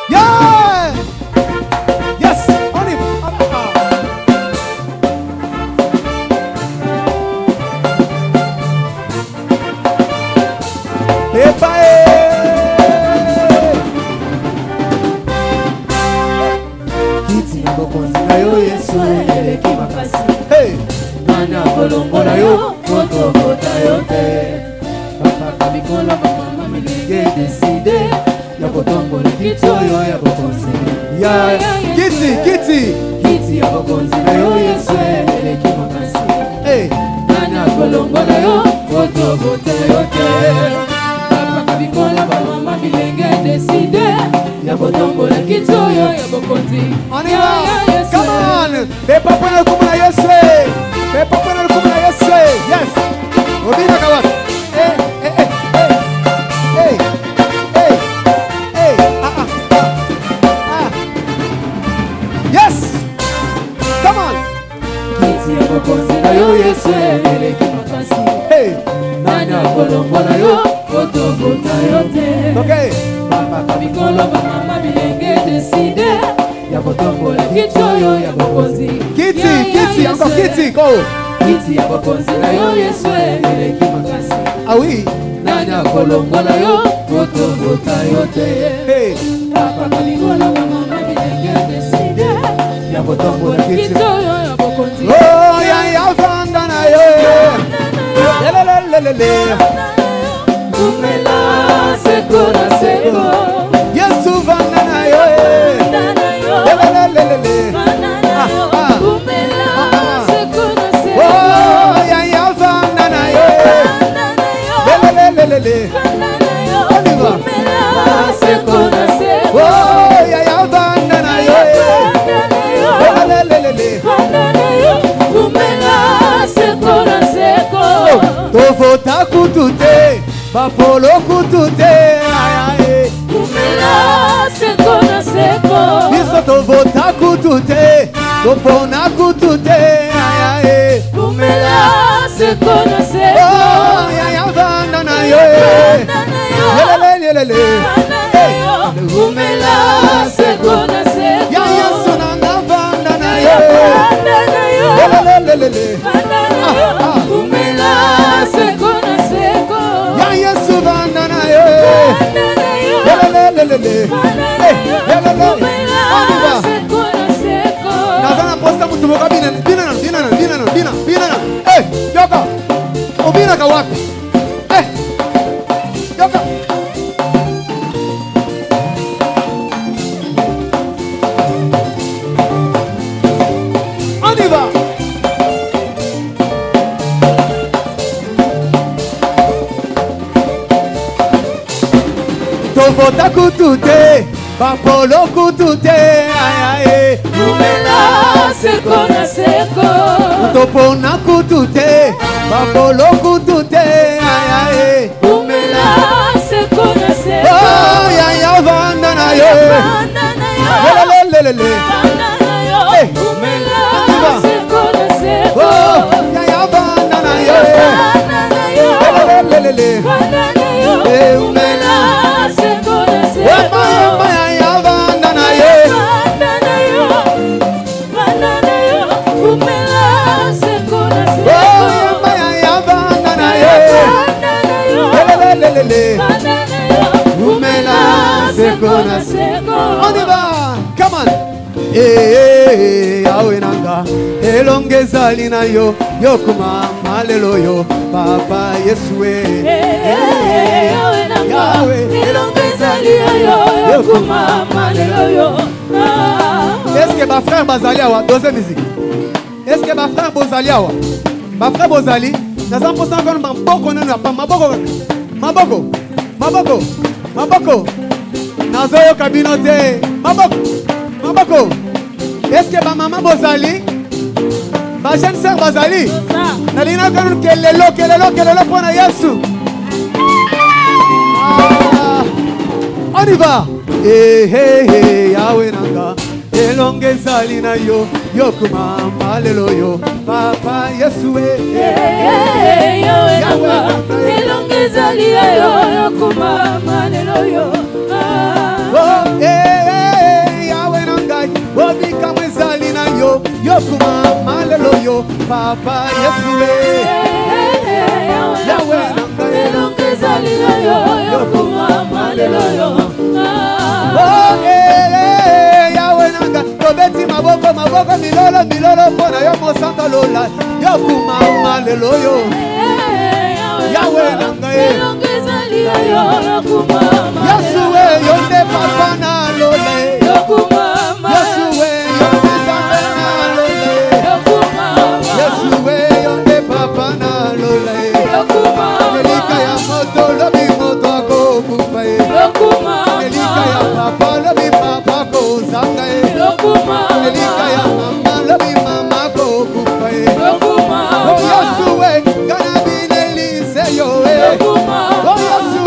Yeah! Yes! On y va! Kiti ya bokonzi na yo Yesu eleki makasi. Hey! Nani akolongola yo kotokota yo te. Bapaka bikolo bakoma milenge deside ya kotombola kiti oyo ya bokonzi. Yeah! Kiti! Kiti ya bokonzi na yo Yesu eleki makasi. Hey! Nani akolongola yo kotokota yo te. Bapaka bikolo bakoma milenge deside ya kotombola kiti oyo ya bokonzi. On y va! Come on! Pepa pone como na Yesu! Pepa pone como na Yesu! Yes! Obina kawat! Hey! Yes! Come on! Kiti ya bokonzi na yo Yesu eleki makasi. Hey! Nani akolongola yo kotokota yo te. Okay! Bapaka bikolo bamama bilenge deside ya kotombola kiti oyo ya bokonzi. Kiti! Encore kiti! Go! Kiti ya bokonzi na yo Yesu eleki makasi. Ah oui! Nani akolongola yo kotokota yo te. Hey! Bapaka bikolo bamama bilenge deside ya kotombola kiti oyo ya bokonzi. Oh, ya vanda na yo! Lelelelelele! Kumela seko na seko. Yesu vanda na yo! Lelelelelele! Oh, ya vanda na yo! Lelelelelele! On y va! Oh, ya vanda na yo! Lelelelelele! Tovota kutute, bapolo kutute, ayaye. Biso tovota kutute, topona kutute, ayaye. Oh, ya vanda na yo. Lelelelelele. Ya Yesu na vanda na yo. Lelelelelele. Ya Yesu vanda na yo. Lelelelelele. Nazana posta mutu boka bina. Eh, yoka. Obina ka wapi? Eh. Yoka. On y va. Tovota kutute, bapolo kutute, ayaye. Topona kutute, bapolo kutute, ayaye. Oh, ya vanda na yo. Lelelelelele. Hey. Oh, ya vanda na yo. Lelelelelele. Hey, umela. Ya vanda na yo. On y va, come on. Yawe nanga elongeza lina yo yokuma malelo yo papa Yesu Yawe nanga elongeza lina yo yokuma malelo yo. Est-ce que ma frère Bazali awa deuxième musique? Est-ce que ma frère Bozali awa? Ma frère Bozali naza mposa ngona maboko neno pa maboko nazo yo kabino te maboko. Est-ce que ma maman Bozali ma jeune sœur Bazali nalina kanu kelelo pona Yesu. On y va. Yawe nanga elongeza lina yo yokuma malelo yo papa Yesu Yawe nanga elongeza lina yo yokuma malelo yo. papa Yesu Yahweh nanga elongezali yo yokumama lelo yo Yahweh nanga tobeti maboko milolo mpona yo mosanga lola yokumama lelo yo Yahweh nanga elongezali yo yokumama Yesu yonde papa na lola yokumama Yesu yonde papa na lola yokumama Yesu yonde papa na lola yokumama Elika ya moto lobi moto akokufa yokumama Elika ya papa lobi papa kozanga yokumama Elika ya mama lobi mama akokufa yokumama Yesu kana binelise yo yokumama Yesu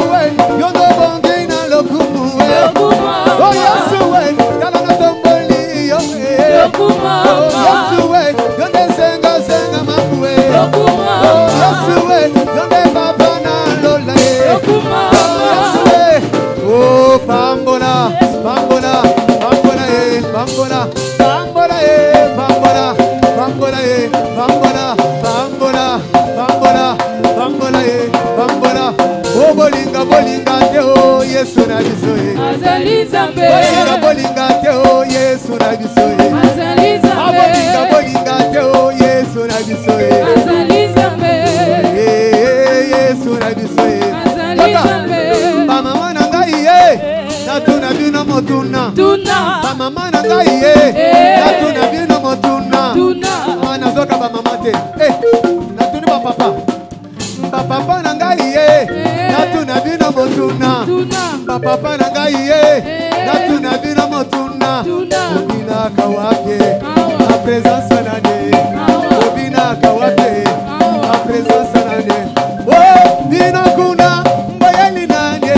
yondo bonge na lokumu yokumama Yesu kana na tomboli yo yokumama Yesu yonde senga mamu yokumama Yesu yonde papa na lola Oh, pambola, pambola, pambola, pambola, pambola, pambola, pambola, pambola, pambola, pambola, pambola, pambola. Oh, bolinga, bolinga, te oh, Yesu na biso. azali zambe Bolinga, bolinga, te oh, Yesu na biso. azali zambe Bolinga, bolinga, te oh, Yesu na biso. azali zambe Yesu na biso. azali zambe Mama na ngai natuna bino motuna tuna mama na ngai natuna bino motuna tuna nazoka ba mama te natuni ba papa na ngai natuna bino motuna tuna ba papa na ngai natuna bino motuna tuna obina kawape na presence na ne obina kawape na presence na ne oh bino kuna mbayani na ne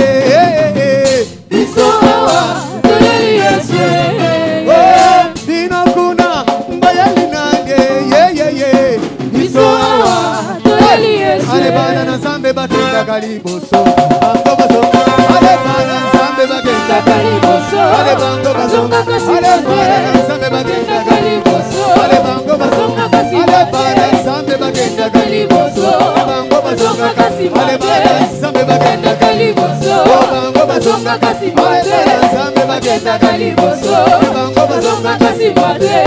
biso awa toyeli yesu oh bino kuna mbayani na ne biso awa toyeli yesu ale bana na zambe bakenda kaliboso bango bazonga ale bana na zambe bakenda kaliboso ale bango bazonga ale bana na zambe bakenda kaliboso ale bango bazonga ale bana na zambe bakenda kaliboso bango bazonga ale bana na zambe bakenda kaliboso bango bazonga kasi ale bana na zambe bakenda kaliboso bango bazonga kasi mate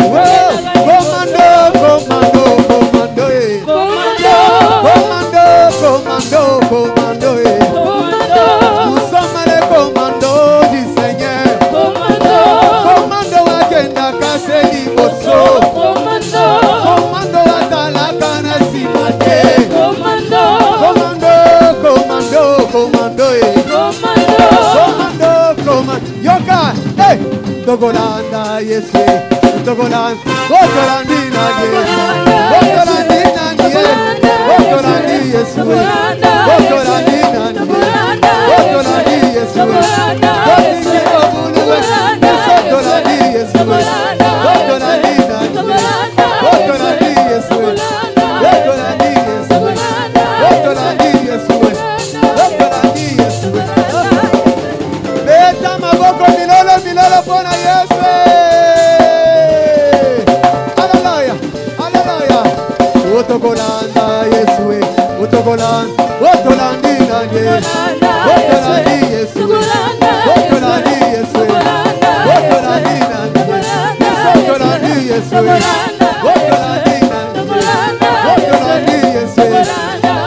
Commando, commando, commando, komando commando, commando, commando, komando nous sommes les commandos du Seigneur. komando Commando agenda kase liboso, komando commando atalaka na simate. komando Commando, commando, commando, komando commando, commando. Yoka, hey, Togolanda, yes, Togolanda, Togolandi na ye, Togolandi na ye, Togolandi yes, Togolandi na ye, Togolandi yes, Togolandi obulu yes, Togolandi yes, Togolandi na ye, Togolandi yes, Togolandi yes, Togolandi yes, Togolandi yes. Beta maboko milolo pona Yesu. Hallelujah, hallelujah. Otogolanda Yesu, Otogolanda, Otolandi na ye, Otolandi Yesu, Otolandi Yesu, Otolandi na ye, Otolandi Yesu, Otolandi na ye, Otolandi Yesu,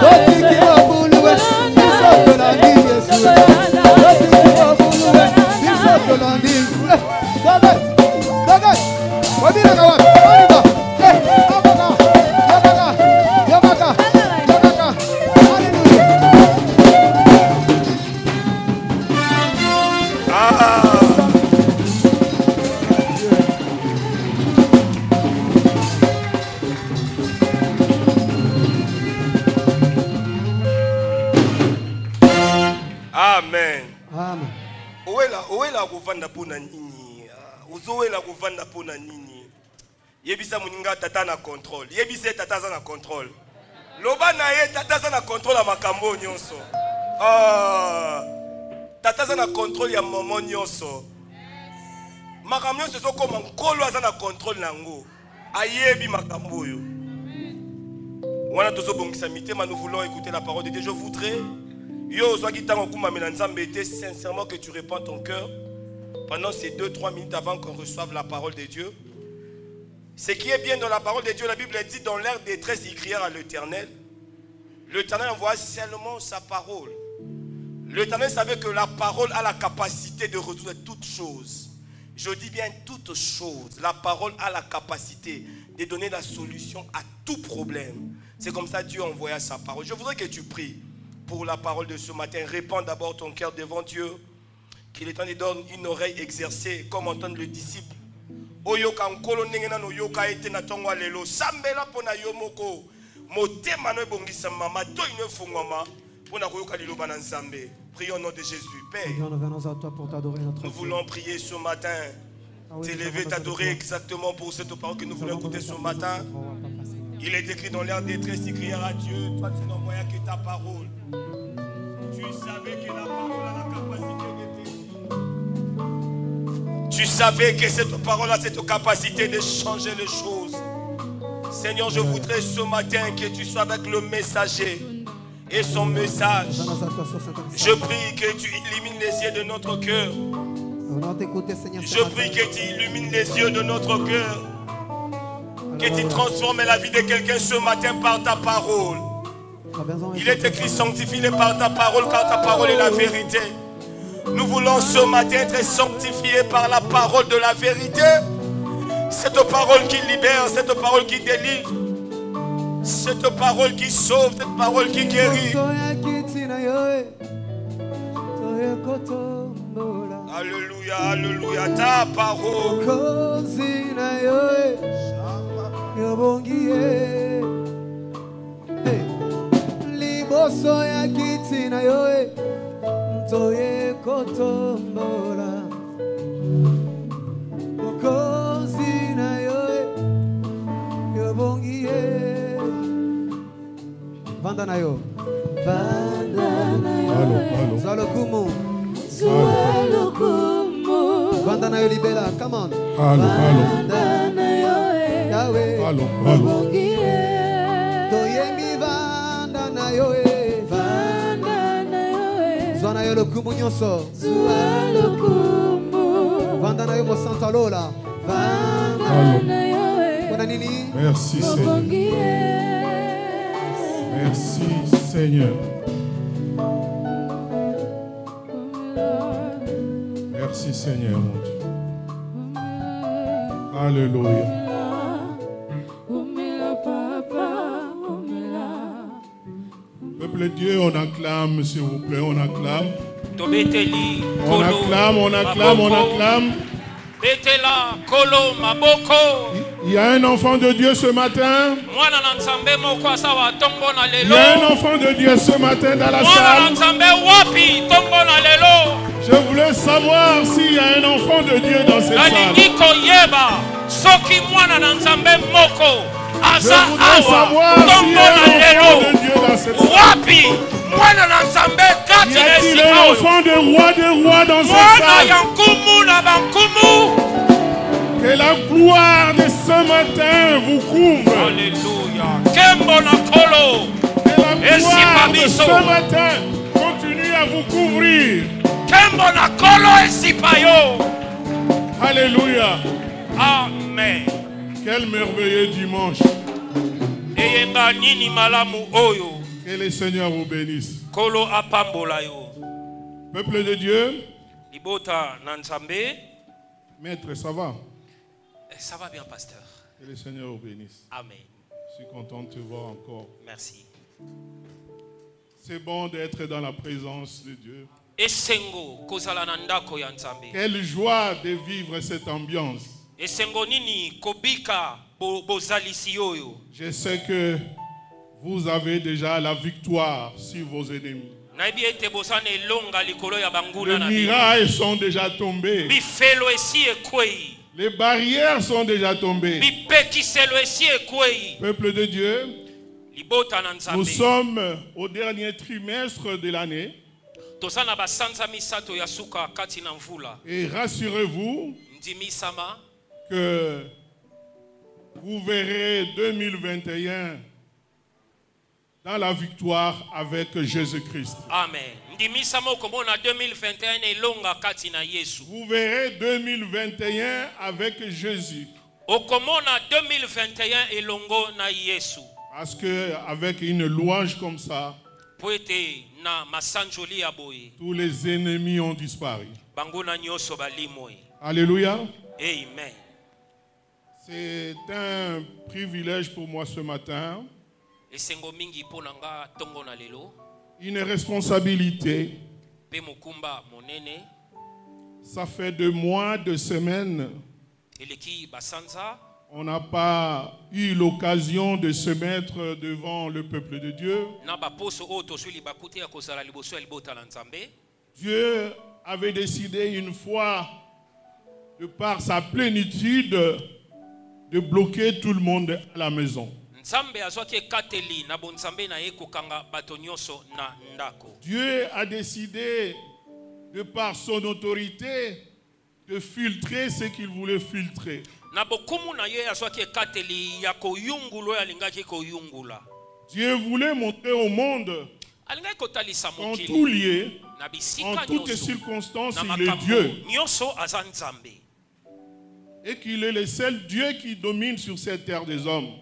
Otiki wabuluwe, Otolandi Yesu, Otiki wabuluwe, Otolandi. David, David, wabira kawapi? Wabira. Abaka, Yabaka, Yabaka, Yabaka. Hallelujah. Amen. Amen. Owela kuvanda pona nini? Uzowela kuvanda pona nini? Yebisa muninga tata na control. Yebisa tata za na control. Loba na ye tata za na control ya makambo nyonso. Tata za na control ya momo nyonso. Makambo nyonso soko mankolo za na control nango. Ayebi makambo yo. Nous voulons écouter la parole de Dieu. Je voudrais, sincèrement, que tu répands ton cœur pendant ces 2-3 minutes avant qu'on reçoive la parole de Dieu. Ce qui est bien dans la parole de Dieu, la Bible dit, dans leur détresse, ils crièrent à l'Éternel. L'Éternel envoie seulement sa parole. L'Éternel savait que la parole a la capacité de résoudre toutes choses. Je dis bien toutes choses. La parole a la capacité de donner la solution à tout problème. C'est comme ça que Dieu envoya sa parole. Je voudrais que tu pries pour la parole de ce matin. Répands d'abord ton cœur devant Dieu. Qu'il est temps de donner une oreille exercée comme entendre le disciple. Oyoka nkolo nengena no yoka ete na tongwa lelo sambela pona yomoko motema no bongisa mama to ine fungoma pona koyoka liloba na nzambe. Prions au nom de Jésus. Père, nous voulons prier ce matin, t'élever, t'adorer exactement pour cette parole que nous voulons écouter ce matin. Il est écrit dans leur détresse, il crièrent à Dieu, toi tu n'envoyais que ta parole. Tu savais que la parole a la capacité de... Tu savais que cette parole a cette capacité de changer les choses. Seigneur, je voudrais ce matin que tu sois avec le messager et son message. Je prie que tu illumines les yeux de notre cœur. Je prie que tu illumines les yeux de notre cœur. Que tu transformes la vie de quelqu'un ce matin par ta parole. Il est écrit, sanctifie-les par ta parole, car ta parole est la vérité. Nous voulons ce matin être sanctifiés par la parole de la vérité. Cette parole qui libère, cette parole qui délivre, cette parole qui sauve, cette parole qui guérit. Alléluia, alléluia, ta parole. Vandanayo. Vandanayo. Zalokumu. Zalokumu. Vandanayo libela. Come on. Vandanayo. Yahweh. Toyemi vandanayo. Vandanayo. Zanayo lokumu nyonso. Zalokumu. Vandanayo mo santalola. Vandanayo. Bona nini? Merci Seigneur. Merci Seigneur. Merci Seigneur mon Dieu. Alléluia. Peuple de Dieu, on acclame s'il vous plaît, on acclame. On acclame, on acclame, on acclame. Il y a un enfant de Dieu ce matin. Il y a un enfant de Dieu ce matin dans la salle. Je voulais savoir s'il y a un enfant de Dieu dans cette salle. Je voudrais savoir s'il y a un enfant de Dieu dans cette salle. Y a-t-il un enfant de roi dans cette salle? Que la gloire de ce matin vous couvre. Alléluia. Que la gloire de ce matin continue à vous couvrir. Alléluia. Amen. Quel merveilleux dimanche. Que le Seigneur vous bénisse. Peuple de Dieu. Maître, ça va? Ça va bien, pasteur. Que le Seigneur vous bénisse. Amen. Je suis content de te voir encore. Merci. C'est bon d'être dans la présence de Dieu. Quelle joie de vivre cette ambiance. Je sais que vous avez déjà la victoire sur vos ennemis. Les mirailles sont déjà tombés. Les barrières sont déjà tombées. Peuple de Dieu, nous sommes au dernier trimestre de l'année. Et rassurez-vous que vous verrez 2021 dans la victoire avec Jésus-Christ. Amen. Vous verrez 2021 avec Jésus. Parce qu'avec une louange comme ça, tous les ennemis ont disparu. Alléluia. Amen. C'est un privilège pour moi ce matin. Une responsabilité. Ça fait 2 mois, 2 semaines. On n'a pas eu l'occasion de se mettre devant le peuple de Dieu. Dieu avait décidé une fois, de par sa plénitude, de bloquer tout le monde à la maison. Dieu a décidé, de par son autorité, de filtrer ce qu'il voulait filtrer. Dieu voulait montrer au monde, en tout lieu, en toutes circonstances, il est Dieu. Et qu'il est le seul Dieu qui domine sur cette terre des hommes.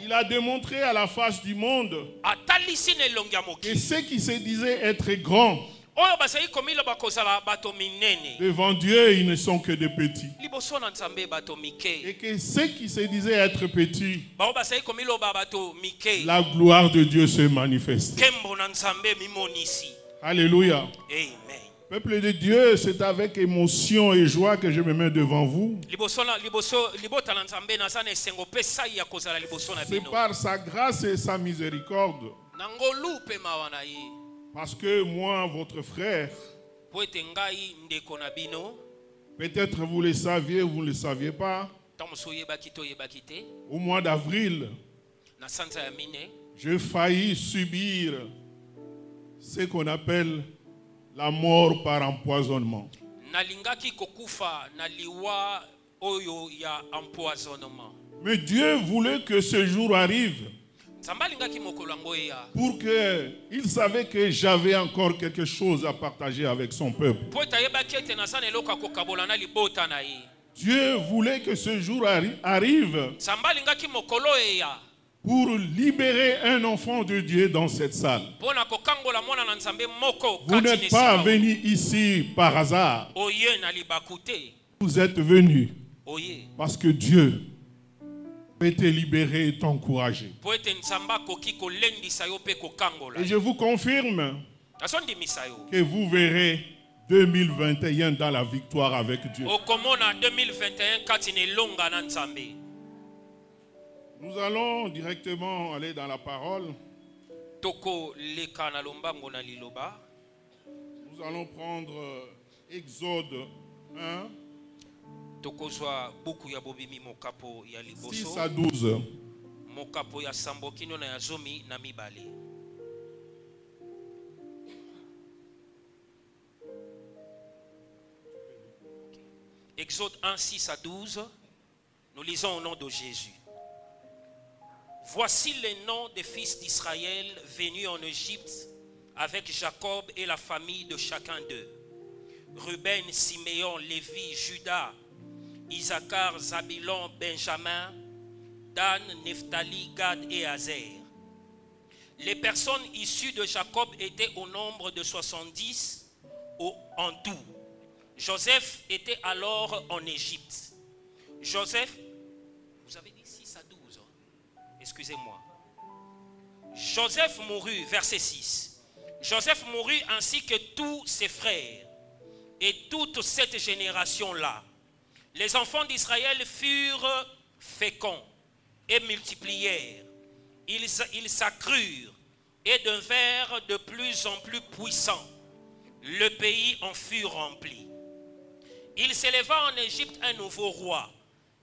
Il a démontré à la face du monde que ceux qui se disaient être grands, devant Dieu, ils ne sont que des petits. Et que ceux qui se disaient être petits, la gloire de Dieu se manifeste. Alléluia. Amen. Peuple de Dieu, c'est avec émotion et joie que je me mets devant vous. C'est par sa grâce et sa miséricorde. Parce que moi, votre frère, peut-être vous le saviez ou vous ne le saviez pas, au mois d'avril, j'ai failli subir ce qu'on appelle la mort par empoisonnement. Mais Dieu voulait que ce jour arrive pour qu'il savait que j'avais encore quelque chose à partager avec son peuple. Dieu voulait que ce jour arrive pour libérer un enfant de Dieu dans cette salle. Vous n'êtes pas venu ici par hasard. Vous êtes venus parce que Dieu peut te libérer et t'encourager. Et je vous confirme que vous verrez 2021 dans la victoire avec Dieu. Nous allons directement aller dans la parole. Nous allons prendre Exode 1, 6 à 12. Exode 1, 6 à 12. Nous lisons au nom de Jésus. Voici les noms des fils d'Israël venus en Égypte avec Jacob et la famille de chacun d'eux. Ruben, Siméon, Lévi, Judas, Issachar, Zabulon, Benjamin, Dan, Nephtali, Gad et Azer. Les personnes issues de Jacob étaient au nombre de 70 en tout. Joseph était alors en Égypte. Joseph, vous avez dit 6 à 12. Excusez-moi. Joseph mourut, verset 6. Joseph mourut ainsi que tous ses frères et toute cette génération-là. Les enfants d'Israël furent féconds et multiplièrent. Ils s'accrurent et devinrent de plus en plus puissants. Le pays en fut rempli. Il s'éleva en Égypte un nouveau roi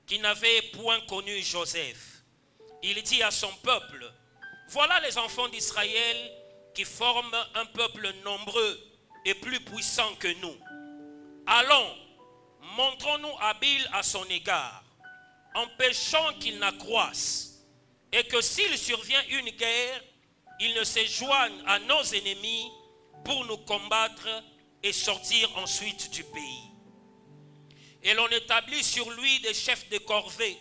qui n'avait point connu Joseph. Il dit à son peuple, voilà les enfants d'Israël qui forment un peuple nombreux et plus puissant que nous. Allons, montrons-nous habiles à son égard, empêchons qu'il n'accroisse. et que s'il survient une guerre, ils ne se joignent à nos ennemis pour nous combattre et sortir ensuite du pays. Et l'on établit sur lui des chefs de corvée,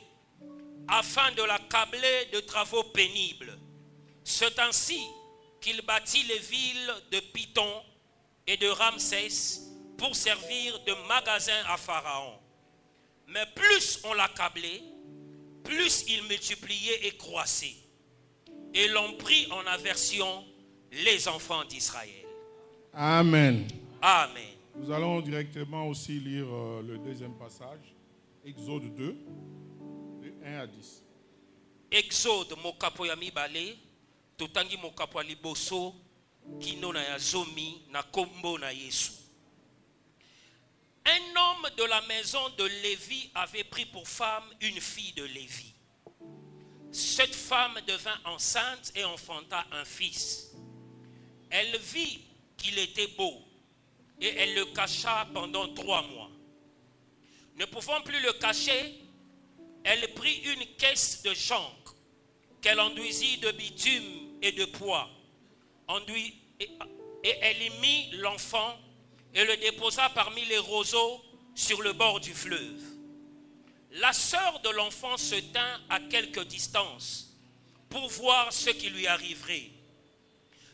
afin de l'accabler de travaux pénibles. C'est ainsi qu'il bâtit les villes de Python et de Ramsès pour servir de magasin à Pharaon. Mais plus on l'accablait, plus il multipliait et croissait. Et l'on prit en aversion les enfants d'Israël. Amen. Amen. Nous allons directement aussi lire le deuxième passage, Exode 2, de 1 à 10. Exode mokapo ya mibale, totangi mokapo ya liboso, kino na ya zomi na kombo na Yesu. Un homme de la maison de Lévi avait pris pour femme une fille de Lévi. Cette femme devint enceinte et enfanta un fils. Elle vit qu'il était beau et elle le cacha pendant 3 mois. Ne pouvant plus le cacher, elle prit une caisse de chanvre qu'elle enduisit de bitume et de pois. Et elle y mit l'enfant et le déposa parmi les roseaux sur le bord du fleuve. La sœur de l'enfant se tint à quelque distance pour voir ce qui lui arriverait.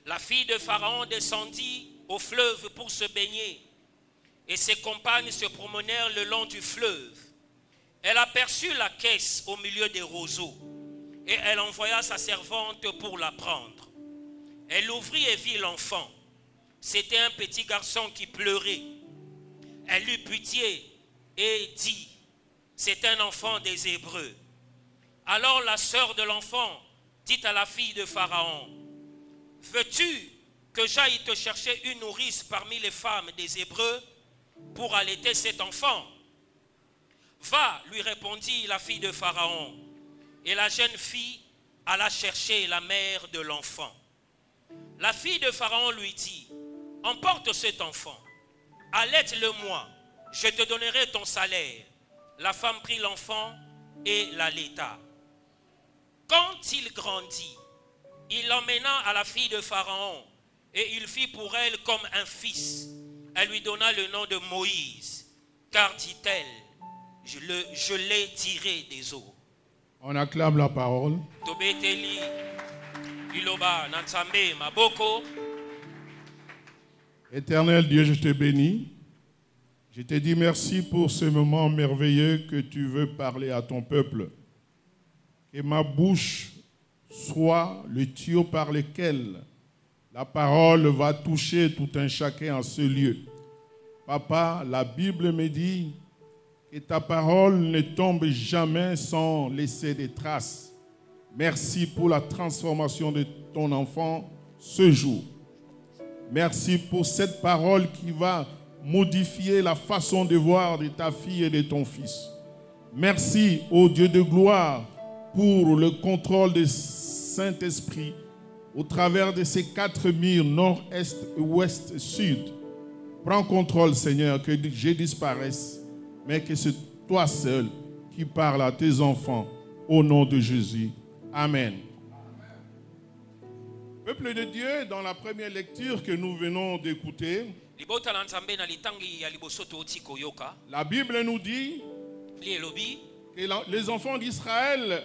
La fille de Pharaon descendit au fleuve pour se baigner et ses compagnes se promenèrent le long du fleuve. Elle aperçut la caisse au milieu des roseaux et elle envoya sa servante pour la prendre. Elle ouvrit et vit l'enfant. C'était un petit garçon qui pleurait. Elle eut pitié et dit, c'est un enfant des Hébreux. Alors la sœur de l'enfant dit à la fille de Pharaon, veux-tu que j'aille te chercher une nourrice parmi les femmes des Hébreux pour allaiter cet enfant? Va, lui répondit la fille de Pharaon. Et la jeune fille alla chercher la mère de l'enfant. La fille de Pharaon lui dit, emporte cet enfant, allaite-le-moi, je te donnerai ton salaire. La femme prit l'enfant et l'allaita. Quand il grandit, il l'emmena à la fille de Pharaon et il fit pour elle comme un fils. Elle lui donna le nom de Moïse, car dit-elle, je l'ai tiré des eaux. On acclame la parole. Éternel Dieu, je te bénis. Je te dis merci pour ce moment merveilleux que tu veux parler à ton peuple. Que ma bouche soit le tuyau par lequel la parole va toucher tout un chacun en ce lieu. Papa, la Bible me dit que ta parole ne tombe jamais sans laisser des traces. Merci pour la transformation de ton enfant ce jour. Merci pour cette parole qui va modifier la façon de voir de ta fille et de ton fils. Merci, ô Dieu de gloire, pour le contrôle du Saint-Esprit au travers de ces 4 murs, nord, est, ouest, sud. Prends contrôle, Seigneur, que je disparaisse, mais que c'est toi seul qui parles à tes enfants au nom de Jésus. Amen. Peuple de Dieu, dans la première lecture que nous venons d'écouter, la Bible nous dit que les enfants d'Israël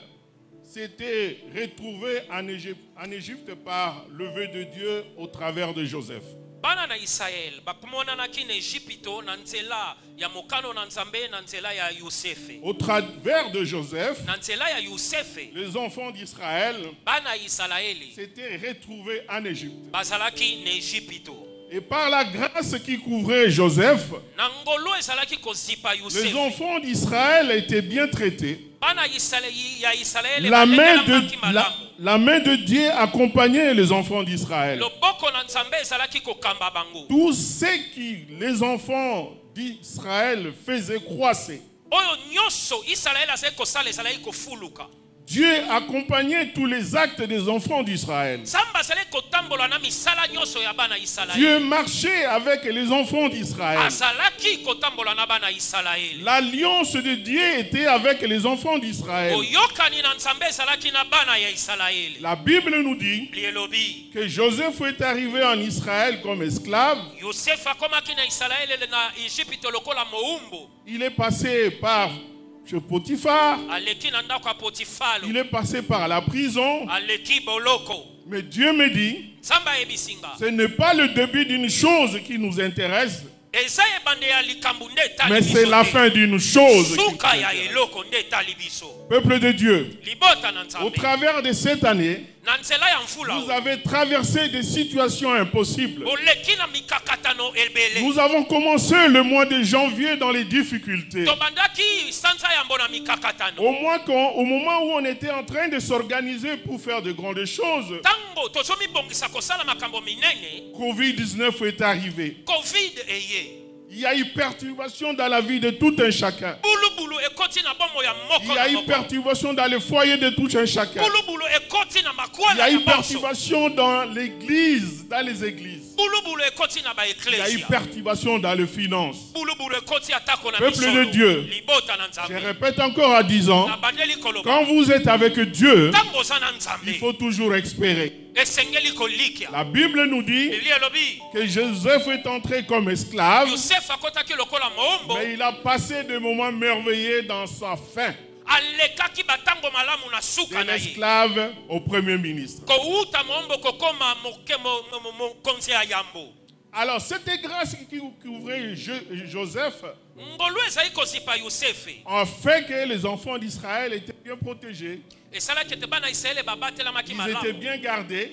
s'étaient retrouvés en Égypte par le vœu de Dieu au travers de Joseph. Bana na Israël bakumonanaki na Egypto na nzela ya mokano na Nzambe na nzela ya Yosefe. Au travers de Joseph, na nzela ya Yosefe, les enfants d'Israël bana Israeli s'étaient retrouvés en Égypte. Bazalaki na Egypto. Et par la grâce qui couvrait Joseph, na ngolo ezalaki kozipa Yosefe, les enfants d'Israël étaient bien traités. Bana ya Israël La main de Dieu accompagnait les enfants d'Israël. Tout ce qui les enfants d'Israël faisaient croisser. Dieu accompagnait tous les actes des enfants d'Israël. Dieu marchait avec les enfants d'Israël. L'alliance de Dieu était avec les enfants d'Israël. La Bible nous dit que Joseph est arrivé en Israël comme esclave. Il est passé par chez Potiphar. Il est passé par la prison. Mais Dieu me dit, ce n'est pas le début d'une chose qui nous intéresse, mais c'est la fin d'une chose. Peuple de Dieu, au travers de cette année, vous avez traversé des situations impossibles. Nous avons commencé le mois de janvier dans les difficultés. Au moment où on était en train de s'organiser pour faire de grandes choses, Covid-19 est arrivé. Il y a eu perturbation dans la vie de tout un chacun. Il y a eu perturbation dans le foyer de tout un chacun. Il y a eu perturbation dans l'église, dans les églises. Il y a eu perturbation dans les finances. Peuple de Dieu, je répète encore à 10 ans, quand vous êtes avec Dieu, il faut toujours espérer. La Bible nous dit que Joseph est entré comme esclave, mais il a passé des moments merveilleux dans sa fin. Un esclave au premier ministre. Alors, cette grâce qui couvrait Joseph a fait que les enfants d'Israël étaient bien protégés. Ils étaient bien gardés.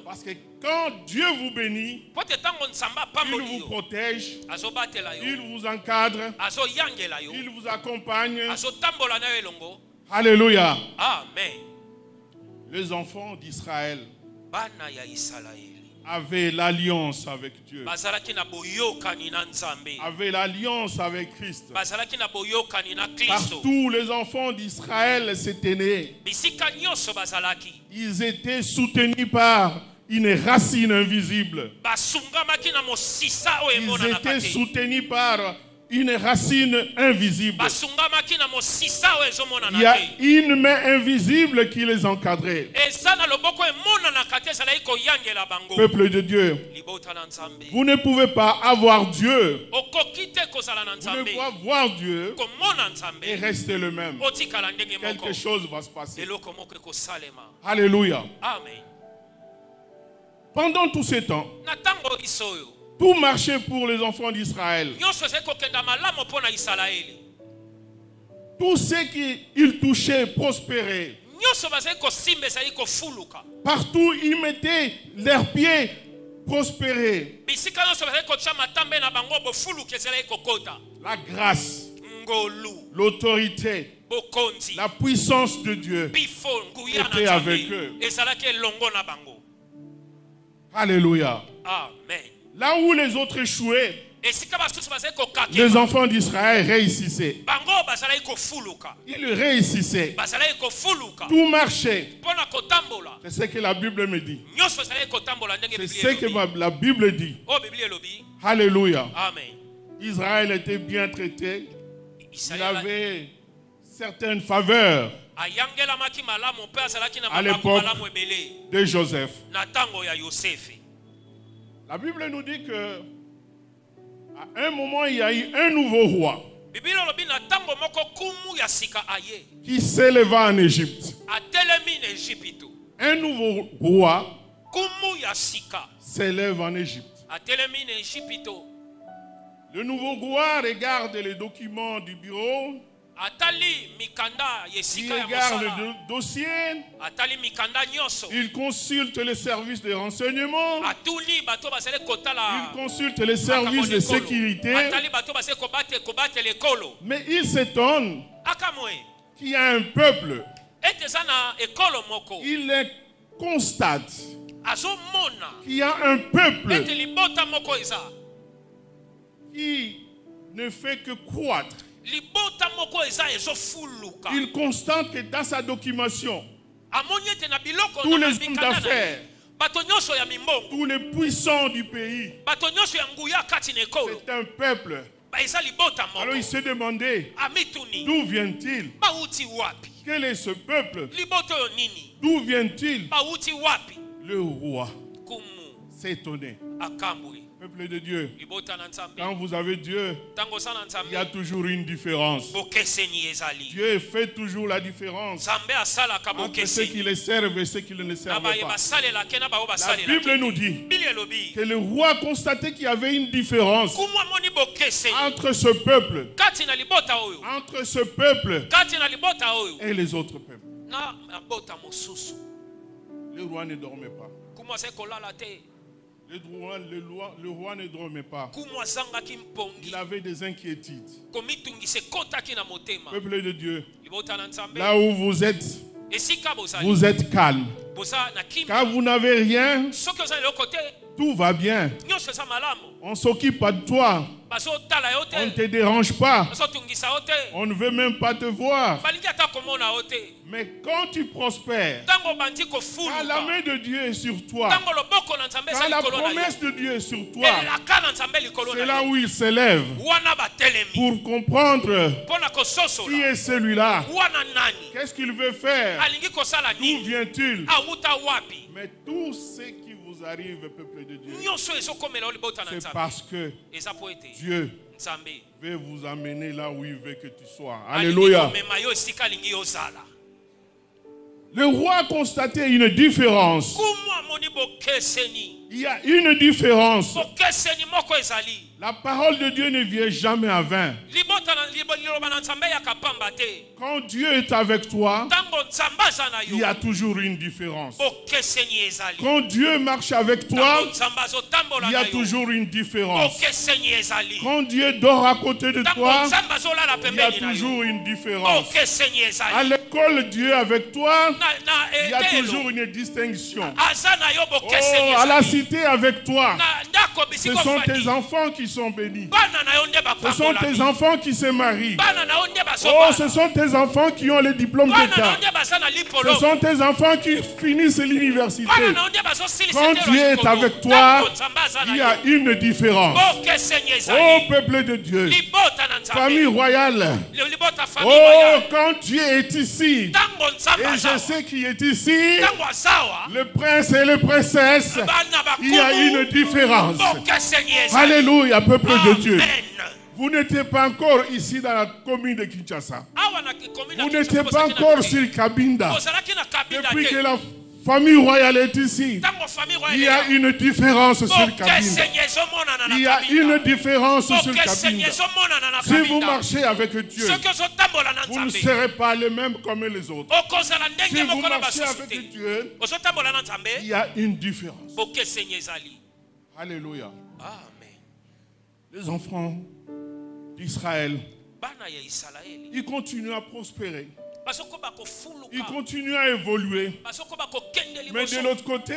Parce que quand Dieu vous bénit, il vous protège, il vous encadre, il vous accompagne. Alléluia. Amen. Les enfants d'Israël avaient l'alliance avec Dieu, avaient l'alliance avec Christ. Partout les enfants d'Israël s'étaient nés. Ils étaient soutenus par une racine invisible. Ils étaient soutenus par une racine invisible. Il y a une main invisible qui les encadrait. Peuple de Dieu, vous ne pouvez pas avoir Dieu. Vous ne pouvez pas voir Dieu et rester le même. Quelque chose va se passer. Alléluia. Amen. Pendant tout ce temps, tout marchait pour les enfants d'Israël. Tout ce qu'ils touchaient prospérait. Partout ils mettaient leurs pieds prospérer. La grâce, l'autorité, la puissance de Dieu était avec eux. Alléluia. Amen. Là où les autres échouaient, les enfants d'Israël réussissaient. Ils réussissaient. Tout marchait. C'est ce que la Bible me dit. C'est ce que la Bible dit. Alléluia. Amen. Israël était bien traité. Il avait certaines faveurs à l'époque de Joseph. La Bible nous dit que à un moment, il y a eu un nouveau roi qui s'éleva en Égypte. Un nouveau roi s'élève en Égypte. Le nouveau roi regarde les documents du bureau. Il regarde le dossier. Il consulte les services de renseignement. Il consulte les services de sécurité. Mais il s'étonne qu'il y a un peuple. Il constate qu'il y a un peuple qui ne fait que croître. libota moko eza ezofuluka. Il constate que dans sa documentation, Amoni ete na biloko tous na les hommes d'affaires, bato nyonso ya mimbongo, tous les puissants du pays, bato nyonso ya nguya kati na ekolo, c'est un peuple. ba eza libota moko. Alors il s'est demandé, Amituni, d'où vient-il? bauti wapi? Quel est ce peuple? Libota yo nini? D'où vient-il? Bauti wapi? Le roi Kumu s'est étonné. akambwe. Peuple de Dieu, Libota na Nzambe. quand vous avez Dieu, Tango sana il y a Nzambe. toujours une différence. Bokeseni ezali. Dieu fait toujours la différence Nzambe asala ka entre ceux qui bokeseni. les servent et ceux qui ne les Na servent ba ye pas. basalela ke na ba o La basalela. Bible nous dit Bili elobi. que le roi a constaté qu'il y avait une différence Kumu amoni bokeseni. entre ce peuple, Kati na libota oyo. entre ce peuple Kati na libota oyo. et les autres peuples. Na bota mosusu. Le roi ne dormait pas. Kumu ase kolala te. Le roi ne dormait pas. Kumu azangaki mpongi. Il avait des inquiétudes. Komitungise kotaki na motema. Peuple de Dieu, Libota na Nzambe. là où vous êtes Esika calme. boza na kimia. Car vous n'avez rien, Soki oza na eloko te, tout va bien. nyonso eza malamu. On ne s'occupe pas de toi. Bazotala yo On ne te, te dérange pas. bazotungisa yo te, On ne veut même pas te voir. balingi ata komona yo te. Mais quand tu prospères, Ntango bandi quand la kofuluka, main de Dieu est sur toi, ntango loboko na Nzambe eza quand la likolo na promesse yo, de Dieu est sur toi, elaka na Nzambe likolo c'est na là yo, où il s'élève wana batelemi pour comprendre mpona qui kososola est celui-là. wana nani Qu'est-ce qu'il veut faire? alingi kosala D'où nini, vient-il? awuta wapi. Mais tout ce qui vous arrive, peuple de Dieu, Nyonso ezokomela yo libota na c'est Nzambe parce que eza po ete Dieu Nzambe veut vous amener là où il veut que tu sois. alingi Alléluia. komema yo esika alingi yozala. Le roi a constaté une différence. Kumu amoni bokeseni, Il y a une différence. bokeseni moko ezali. La parole de Dieu ne vient jamais à vain. Libota na liloba na Nzambe ya kapamba te. Quand Dieu est avec toi, Ntango Nzambe aza na il y yo, a toujours une différence. bokeseni ezali. Quand Dieu marche avec toi, Ntango Nzambe azotambola il y na a yo, toujours une différence. bokeseni ezali. Quand Dieu dort à côté de Ntango toi, Nzambe azolala il y a pembeni na yo, toujours une différence. bokeseni À ezali. l'école, Dieu avec toi, Na il y a etelo toujours une distinction. aza na yo, bokeseni Oh, à la ezali. cité avec toi, Na ndako ce bisiko sont tes fandi, enfants qui sont bénis. bana na yo nde Ce sont tes bapakolami, enfants qui se marient. bana na yo nde Oh, ce bazobala, sont tes enfants qui ont les diplômes bana na yo d'État. nde baza na Ce lipolo, sont tes enfants qui finissent l'université. bana na yo nde bazosilisa Quand etelo Dieu ya est likolo. avec toi, Ntango Nzambe aza il y na a yo, une différence. bokeseni Oh, ezali. peuple de Dieu, Libota na famille Nzambe, royale. libota famille Oh, royale. quand Dieu est ici, Ntango Nzambe et je azawa, sais qui est ici, ntango azawa, le prince et les princesses, bana il y a une bakumu, différence. bokeseni ezali. Alléluia, peuple de Dieu. Amen. Vous n'étiez pas encore ici dans la commune de Kinshasa. Awa na commune Vous ya n'étiez Kinshasa, pas bozalaki na encore te. sur Kabinda. Bozalaki na Kabinda Depuis que te. la famille royale est ici, Ntango famille il y a royale une différence sur Kabinda. bokeseni ezomonana na Il y a Kabinda. une différence sur Bokeseni Kabinda. ezomonana na Si vous Kabinda. marchez avec Dieu, Soki ozotambola na vous ne Nzambe, serez pas les mêmes comme les autres. okozala Si ndenge vous moko na marchez basusu avec te. Dieu, Ozotambola na il Nzambe, y a une différence. bokeseni ezali. Alléluia. Amen. Les enfants d'Israël, Bana ya Israeli ils continuent à prospérer. bazokoba Ils kofuluka, continuent à évoluer. bazokoba kokende Mais de liboso. l'autre côté,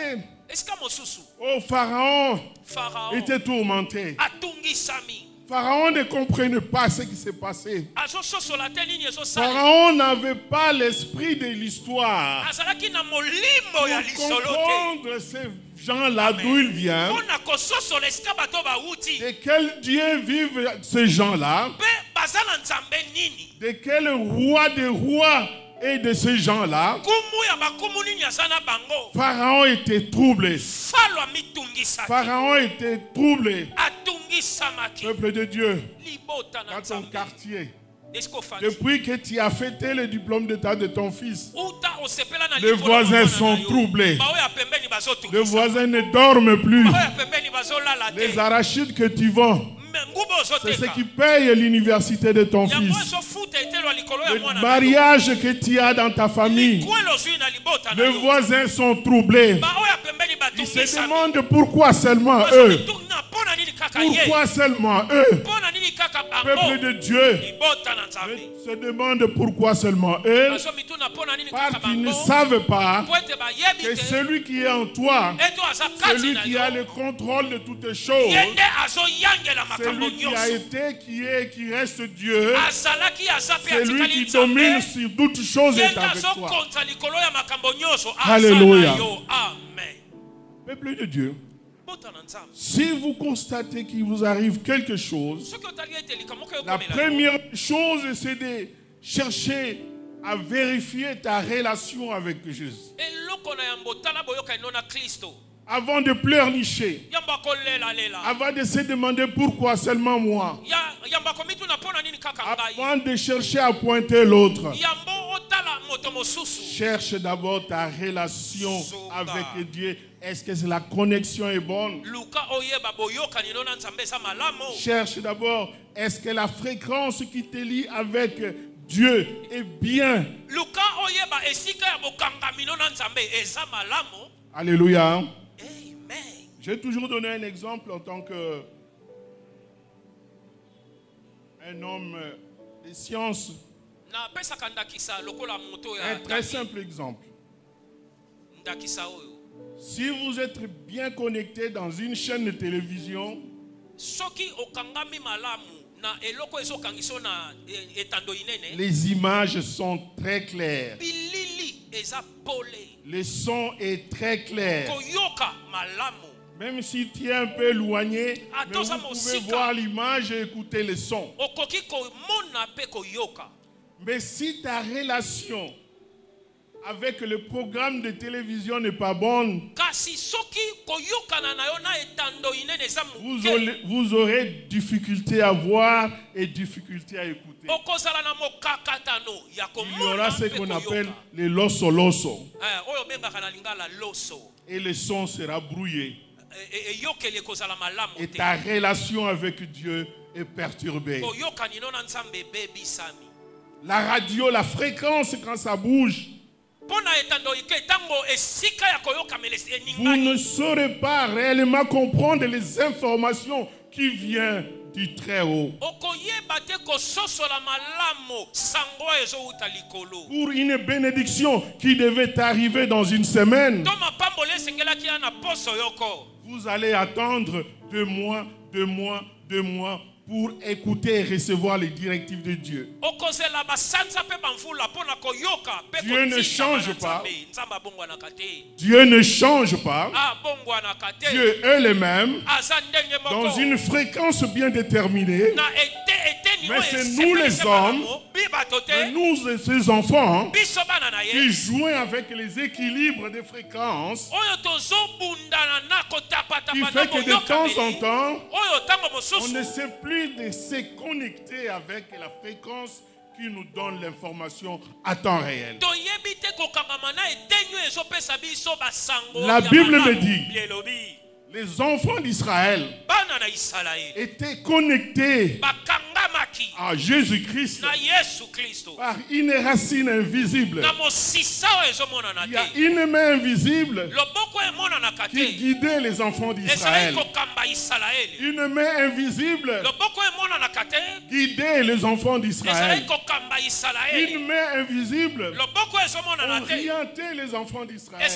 Esika mosusu oh, Pharaon Farao était tourmenté. atungisami, Pharaon ne comprenait pas ce qui s'est passé. azososola te nini ezosala. Pharaon n'avait pas l'esprit de l'histoire. Azalaki na molimo ya Pour lisolo te. comprendre ces gens-là, d'où ils viennent, Mpona kososola esika bato bauti, de quel Dieu vivent ces gens-là, mpe baza na Nzambe nini, de quel roi des rois et de ces gens-là. kumu ya bakumu nini aza na bango. Pharaon était troublé. Falo amitungisa Pharaon était troublé. atungisamaki. Peuple de Dieu, Libota na dans ton Nzambe quartier, esika ofandi depuis que tu as fêté le diplôme d'état de ton fils, uta osepela na les likolo ya voisins mwana sont na yo. troublés. Baoyo ya pembeni Les bazotungisa, voisins ne dorment plus. baoyo ya pembeni bazolala Les te. arachides que tu vends, Me nguba c'est ce ozoteka qui paye l'université de ton yango fils. ezofuta etelo ya likolo ya Le mwana na yo. mariage que tu as dans ta famille, Likwelo ozwi na libota na les yo. voisins sont troublés. Baoyo ya pembeni Ils se batungisami. demandent pourquoi seulement eux. Mpona nini kaka ye, Pourquoi seulement eux. mpona nini kaka Peuple de Dieu, ne se demande pourquoi seulement eux, parce qu'ils ne savent pas que celui qui est en toi, celui qui a le contrôle de toutes choses, celui qui a été, qui est, qui reste Dieu, celui qui domine sur toutes choses est avec toi. Alléluia. Peuple de Dieu, si vous constatez qu'il vous arrive quelque chose, la première chose, c'est de chercher à vérifier ta relation avec Jésus. Avant de pleurnicher, avant de se demander pourquoi seulement moi, avant de chercher à pointer l'autre, cherche d'abord ta relation avec Dieu. Est-ce que la connexion est bonne? Cherche d'abord, est-ce que la fréquence qui te lie avec Dieu est bien? Alléluia. J'ai toujours donné un exemple en tant que un homme des sciences. Un très simple exemple. Si vous êtes bien connecté dans une chaîne de télévision, les images sont très claires. Le son est très clair. Même si tu es un peu éloigné, mais vous pouvez voir l'image et écouter le son. Mais si ta relation avec le programme de télévision n'est pas bonne, vous aurez difficulté à voir et difficulté à écouter. Il y aura ce qu'on appelle les loso-loso. Et le son sera brouillé. Et ta relation avec Dieu est perturbée. La radio, la fréquence, quand ça bouge, vous ne saurez pas réellement comprendre les informations qui viennent du très haut. Pour une bénédiction qui devait arriver dans une semaine, vous allez attendre 2 mois pour écouter et recevoir les directives de Dieu. Dieu ne change pas. Dieu ne change pas. Dieu est le même dans une fréquence bien déterminée. Mais c'est nous les hommes, nous ces enfants, qui jouons avec les équilibres des fréquences, qui fait que de temps en temps, on ne sait plus de se connecter avec la fréquence qui nous donne l'information à temps réel. La Bible me dit, les enfants d'Israël étaient connectés à Jésus-Christ par une racine invisible. Il y a une main invisible qui guidait les enfants d'Israël. Une main invisible guidait les enfants d'Israël. Une main invisible orientait les enfants d'Israël.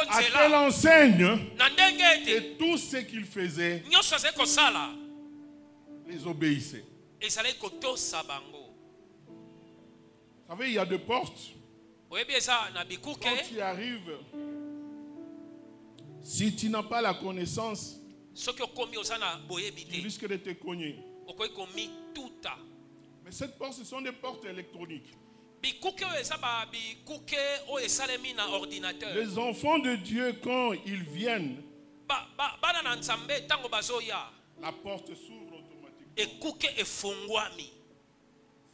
À quelle enseigne et tout ce qu'ils faisaient, les obéissaient. Vous savez, il y a 2 portes. Quand tu arrives, si tu n'as pas la connaissance, tu risques de te cogner. Mais cette porte, ce sont des portes électroniques. Les enfants de Dieu, quand ils viennent, la porte s'ouvre automatiquement.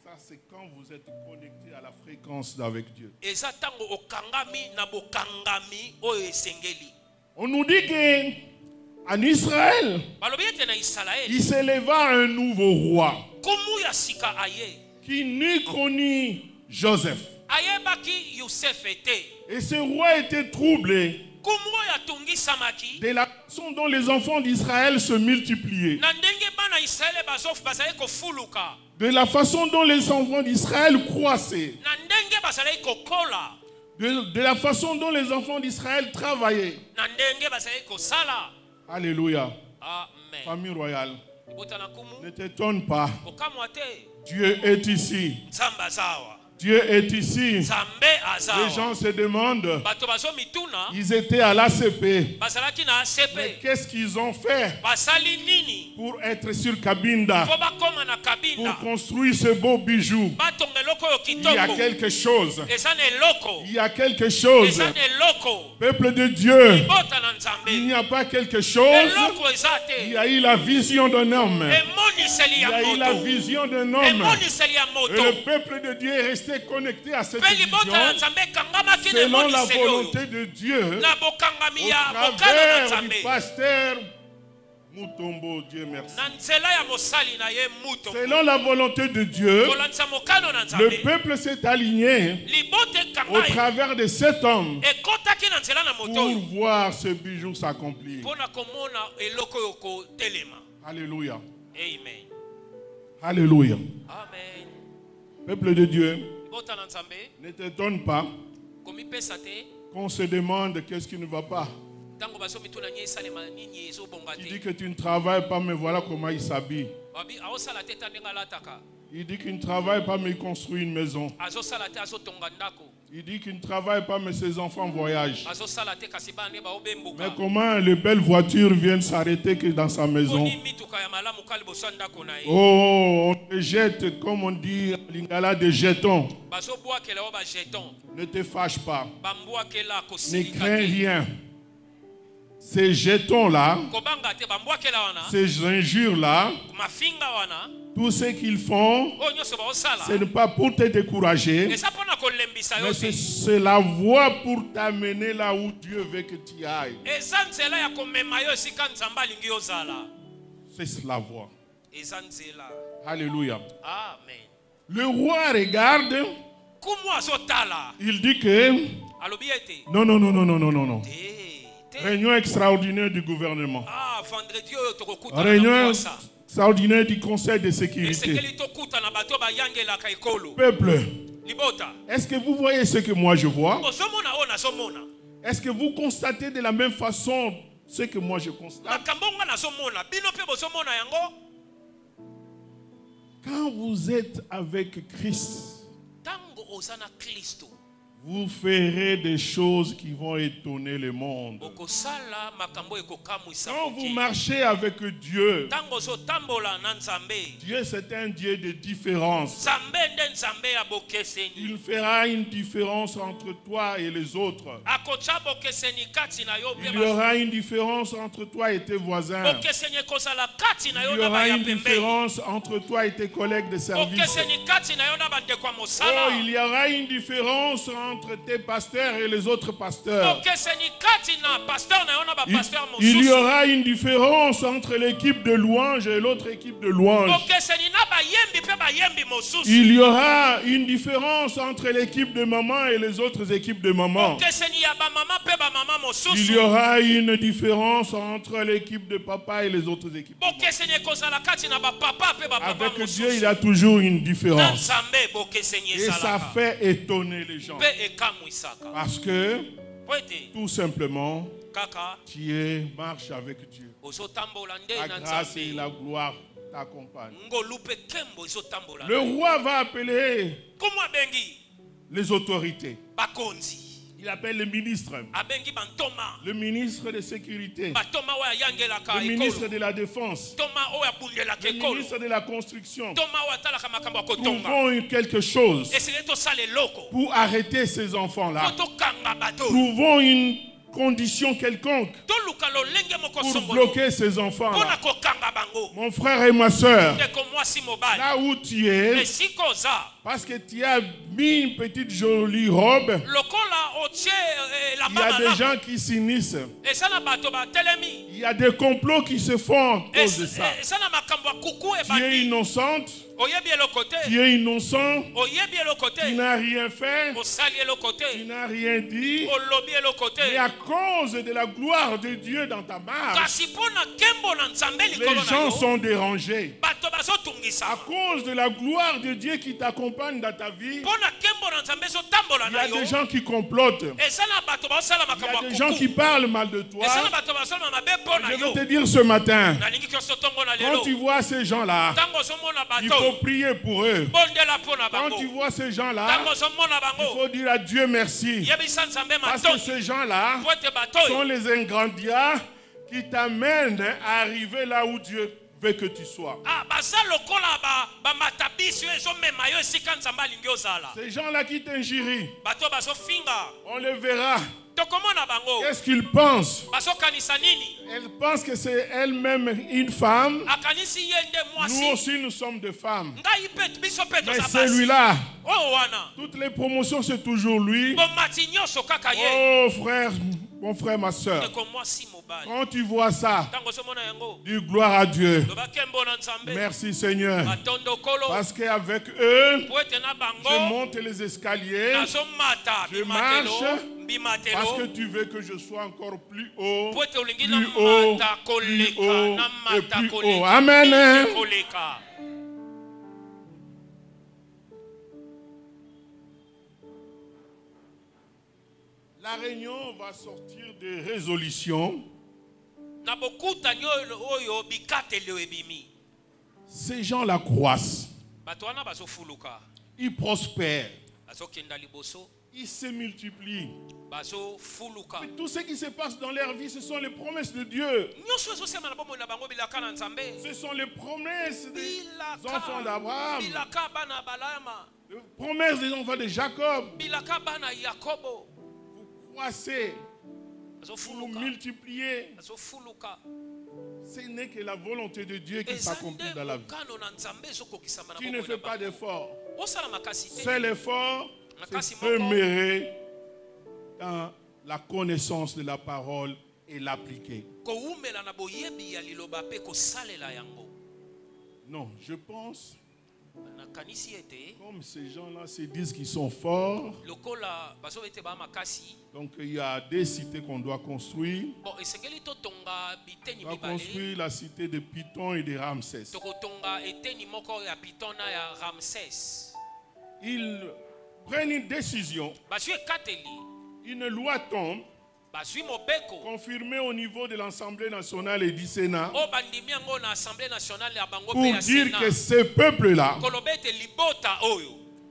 Ça, c'est quand vous êtes connecté à la fréquence d'avec Dieu. On nous dit qu'en Israël, il s'éleva un nouveau roi qui n'eut connu Joseph. Et ce roi était troublé de la façon dont les enfants d'Israël se multipliaient. de la façon dont les enfants d'Israël croissaient, de la façon dont les enfants d'Israël travaillaient. Alléluia. Amen. Famille royale, ne t'étonne pas. Dieu est ici. Dieu est ici. Les gens se demandent, ils étaient à l'ACP, mais qu'est-ce qu'ils ont fait pour être sur Cabinda, pour construire ce beau bijou? Il y a quelque chose. Il y a quelque chose. Peuple de Dieu, il n'y a pas quelque chose. Il y a eu la vision d'un homme. Il y a eu la vision d'un homme. Et le peuple de Dieu est resté connecté à cette vision selon la volonté de Dieu au travers du pasteur Mutombo. Dieu merci. Selon la volonté de Dieu, le peuple s'est aligné au travers de cet homme pour voir ce bijou s'accomplir. Alléluia. Amen. Alléluia. Amen. Peuple de Dieu, ne t'étonne pas qu'on se demande qu'est-ce qui ne va pas. Il dit que tu ne travailles pas, mais voilà comment il s'habille. Il dit qu'il ne travaille pas, mais il construit une maison. Il dit qu'il ne travaille pas, mais ses enfants voyagent. Mais comment les belles voitures viennent s'arrêter que dans sa maison? Oh, on te jette, comme on dit, l'ingala de jetons. Ne te fâche pas. Ne crains rien. Ces jetons-là, ces injures-là, tout ce qu'ils font, ce n'est pas pour te décourager, mais c'est la voie pour t'amener là où Dieu veut que tu ailles. C'est la voie. Alléluia. Amen. Le roi regarde, il dit que non. Réunion extraordinaire du gouvernement. Réunion extraordinaire du conseil de sécurité. Peuple, est-ce que vous voyez ce que moi je vois? Est-ce que vous constatez de la même façon ce que moi je constate? Quand vous êtes avec Christ, vous ferez des choses qui vont étonner le monde. Quand vous marchez avec Dieu, Dieu c'est un Dieu de différence. Il fera une différence entre toi et les autres. Il y aura une différence entre toi et tes voisins. Il y aura une différence entre toi et tes collègues de service. Oh, il y aura une différence entre tes pasteurs et les autres pasteurs. Il y aura une différence entre l'équipe de louange et l'autre équipe de louange. Il y aura une différence entre l'équipe de maman et les autres équipes de maman. Il y aura une différence entre l'équipe de papa et les autres équipes de maman. Avec Dieu, il y a toujours une différence. Et ça fait étonner les gens. Parce que, tout simplement, tu marches avec Dieu. La grâce et la gloire t'accompagnent. Le roi va appeler les autorités. Il appelle le ministre de sécurité, le ministre de la défense, le ministre de la construction. Trouvons quelque chose pour arrêter ces enfants-là. Trouvons une condition quelconque pour bloquer ces enfants-là. Mon frère et ma soeur, là où tu es, Parce que tu as mis une petite jolie robe. Il y a des gens qui s'unissent. Il y a des complots qui se font à cause de ça. Tu es innocente. Tu es innocent. Tu n'as rien fait. Tu n'as rien dit. Mais à cause de la gloire de Dieu dans ta marche, les gens sont dérangés. À cause de la gloire de Dieu qui t'accompagne dans ta vie, il y a des gens qui complotent. Il y a des gens qui parlent mal de toi. Je veux te dire ce matin, quand tu vois ces gens-là, il faut prier pour eux. Quand tu vois ces gens-là, il faut dire à Dieu merci. Parce que ces gens-là sont les ingrédients qui t'amènent à arriver là où Dieu veut que tu sois. Ces gens-là qui t'injurient, on les verra. Qu'est-ce qu'ils pensent? Elles pensent que c'est elle-même une femme. Nous aussi, nous sommes des femmes. Mais celui-là, toutes les promotions, c'est toujours lui. Oh frère, mon frère, ma soeur. Quand tu vois ça, dis gloire à Dieu. Merci Seigneur. Parce qu'avec eux, je monte les escaliers. Je marche. Parce que tu veux que je sois encore plus haut, plus haut, plus haut et plus haut. Amen. La réunion va sortir des résolutions. Ces gens-là croissent. Ils prospèrent. Ils se multiplient. Tout ce qui se passe dans leur vie, ce sont les promesses de Dieu. Ce sont les promesses des enfants d'Abraham. Les promesses des enfants de Jacob. Vous croissez. Vous multipliez. Ce n'est que la volonté de Dieu qui s'accomplit dans la vie. Tu ne fais pas d'effort. C'est l'effort. C'est demeurer dans la connaissance de la parole et l'appliquer. Non, je pense, comme ces gens-là se disent qu'ils sont forts, donc il y a des cités qu'on doit construire. On doit construire la cité de Python et de Ramsès. Ils prennent une décision, une loi tombe, confirmée au niveau de l'Assemblée nationale et du Sénat, pour dire que ce peuple-là,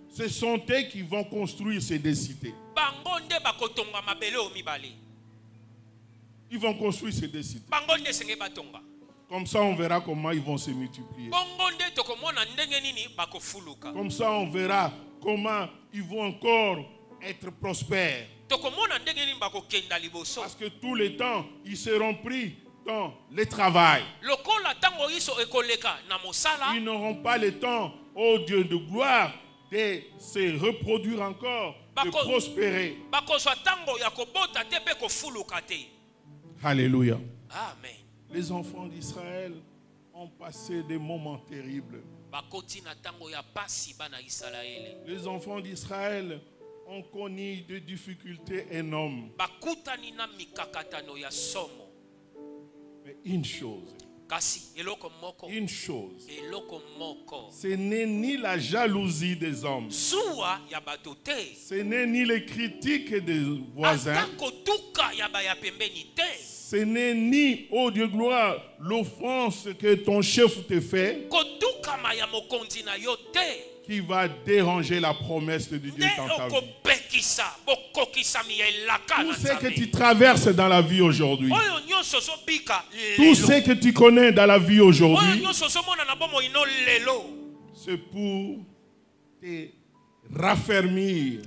ce sont eux qui vont construire ces deux cités. Ils vont construire ces deux cités. Comme ça, on verra comment ils vont se multiplier. Comme ça, on verra comment ils vont encore être prospères. Parce que tous les temps, ils seront pris dans le travail. Ils n'auront pas le temps, ô Dieu de gloire, de se reproduire encore, de prospérer. Alléluia. Amen. Les enfants d'Israël ont passé des moments terribles. Les enfants d'Israël ont connu des difficultés énormes. Mais une chose, ce n'est ni la jalousie des hommes, ce n'est ni les critiques des voisins, ce n'est ni, oh Dieu gloire, l'offense que ton chef te fait qui va déranger la promesse de Dieu dans ta vie. Tout ce que tu traverses dans la vie aujourd'hui, tout ce que tu connais dans la vie aujourd'hui, c'est pour te raffermir,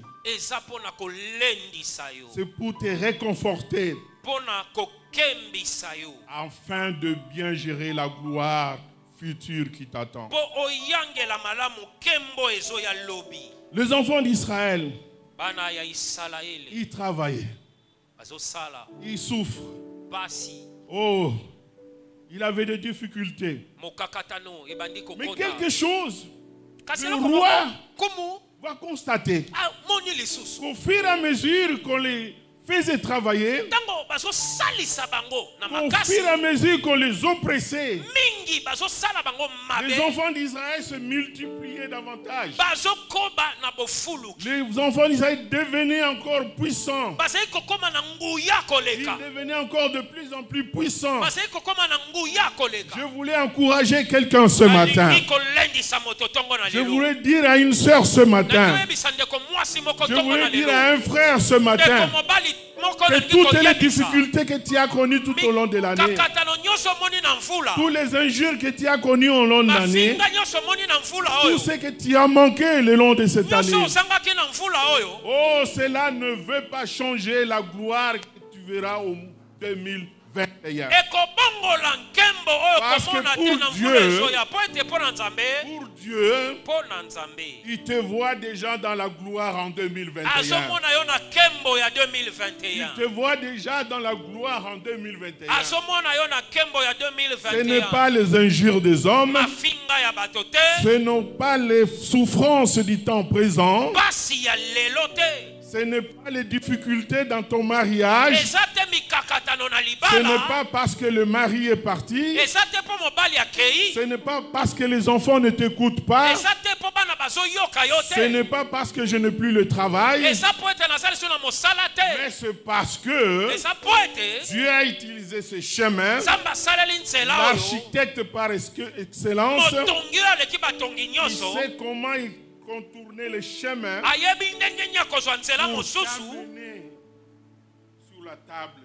c'est pour te réconforter, afin de bien gérer la gloire futur qui t'attend. po oyangela malamu kembo ezo ya lobi. Les enfants d'Israël, Bana ya Israele ils travaillaient, bazosala ils souffrent. basi Oh, il avait des difficultés. mokakatano ebandi Mais kokota. quelque chose, Kasi le eloko roi moko, kumu va constater moni lisusu. qu'au fur et à mesure qu'on les faisait travailler, Tango bazosalisa bango na qu'au makasi. fur et à mesure qu'on les oppressait, Mingi bazosala bango les mabe. enfants d'Israël se multipliaient davantage. Bazokoba na bofuluki. Les enfants d'Israël devenaient encore puissants. Bazali kokoma na nguya Ils koleka. devenaient encore de plus en plus puissants. Bazali kokoma na nguya koleka. Je voulais encourager quelqu'un ce matin. Balingi kolendisa moto tongo na Je lelo. voulais dire à une sœur ce matin. Nakoyebisa ndeko mwasi moko Je tongo na voulais dire lelo. à un frère ce matin. Ndeko mobali moko Que nalingi toutes les koyebisa. difficultés que tu as connues tout au long de l'année, Kakatano nyonso moni na mvula. tous les injures que tu as connues au long de l'année, Mafinga nyonso moni na mvula tout oyo. ce que tu as manqué le long de cette année, Nyonso osangaki na mvula oyo. oh, cela ne veut pas changer la gloire que tu verras au 2021. Ekobongola nkembo oyo Parce que komona pour te na mvula Dieu- ezoya po ete mpo na Nzambe. Pour Dieu, Mpo na Nzambe. il te voit déjà dans la gloire en 2021. Azomona yo na kembo ya Il 2021. te voit déjà dans la gloire en 2021. Azomona yo na kembo ya Ce n'est 2021. pas les injures des hommes, Mafinga ya bato te. ce n'est pas les souffrances du temps présent, Pasi ya lelo te. ce n'est pas les difficultés dans ton mariage, Eza te mikakatano na ce n'est libala. pas parce que le mari est parti, Eza te po mobali akei. ce n'est pas parce que les enfants ne t'écoutent pas, Eza te po bana bazoyoka yo ce te. n'est pas parce que je n'ai plus le travail, Eza po ete nazali so na mosala mais te. c'est parce que Eza po ete Dieu a utilisé ce chemin, Nzambe asaleli nzela oyo. l'architecte par excellence, Motongi oyo aleki batongi il nyonso. sait comment il contourner le chemin Ayebi ndenge nya kozwa nzela pour mosusu. t'amener sur la table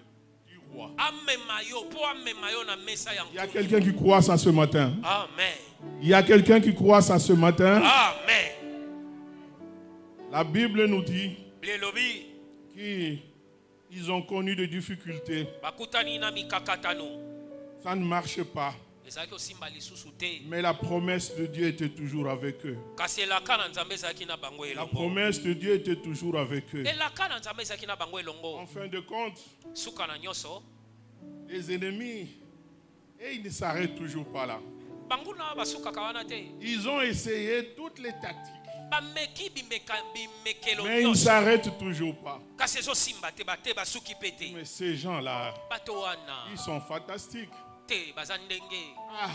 du roi. Amema yo po amema yo na mesa ya Il y a nkulu. quelqu'un qui croit ça ce matin. Amen. Il y a quelqu'un qui croit ça ce matin. Amen. La Bible nous dit Lelobi qu'ils ont connu des difficultés. bakutani na mikakatano. Ça ne marche pas. Ezalaki osimba lisusu te. Mais la promesse de Dieu était toujours avec eux. Kasi elaka na Nzambe ezalaki na bango La elongo. promesse de Dieu était toujours avec eux. Elaka na Nzambe ezalaki na bango En elongo. fin de compte, Suka na nyonso. les ennemis, et ils ne s'arrêtent toujours pas là. Banguna basukaka wana te. Ils ont essayé toutes les tactiques. Bameki bimekelo Mais ils ne nyonso. s'arrêtent toujours pas. Kasi ezosimba te bate basuki pe te. Mais ces gens-là, Bato wana ils sont fantastiques. te baza ndenge. Ah,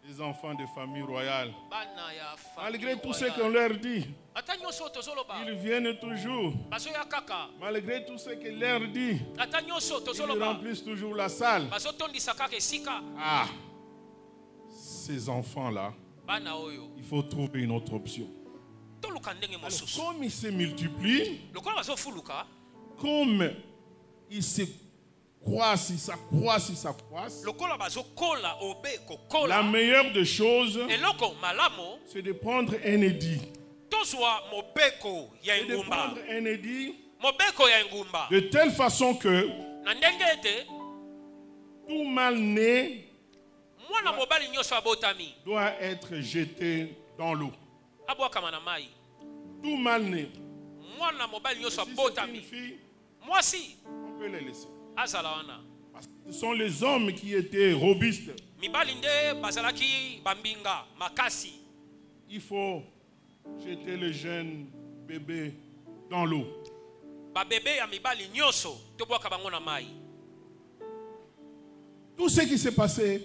les enfants de famille royale. Bana ya Malgré tout ce royale. qu'on leur dit, Ata nyonso tozoloba. ils viennent toujours. Bazoya kaka. Malgré tout ce qu'on leur dit, Ata nyonso ils tozoloba. remplissent toujours la salle. Bazotondisa kaka esika. Ah, ces enfants-là, Bana oyo. il faut trouver une autre option. Toluka ndenge Alors, mosusu. comme ils se multiplient, Lokola bazofuluka. comme ils se croissent, ils s'accroissent, ils s'accroissent, Lokola bazokola obe la kokola. meilleure des choses, Eloko malamo. c'est de prendre un édit. Tozwa mobeko ya Et de engumba. prendre un édit Mobeko ya engumba. de telle façon que Na ndenge ete tout mal né mwana mobali nyonso abotami doit être jeté dans l'eau. abwakama na mai. Tout mal né. Mwana mobali nyonso Si c'est une abotami. fille, Mwasi on peut les laisser. azala wana. Parce que ce sont les hommes qui étaient robustes. Mibali nde bazalaki bambinga makasi. Il faut jeter le jeune bébé dans l'eau. Babebe ya mibali nyonso tobwaka bango na mai. Tout ce qui s'est passé,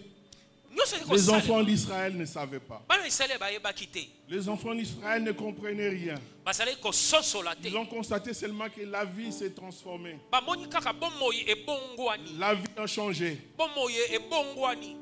Nyonso les ekosalema. enfants d'Israël ne savaient pas. Bana Israele bayebaki te. Les enfants d'Israël ne comprenaient rien. Bazalaki kososola te. Ils ont constaté seulement que la vie s'est transformée. Bamoni kaka bomoi ebongwani. La vie a changé. Bomoi ebongwani.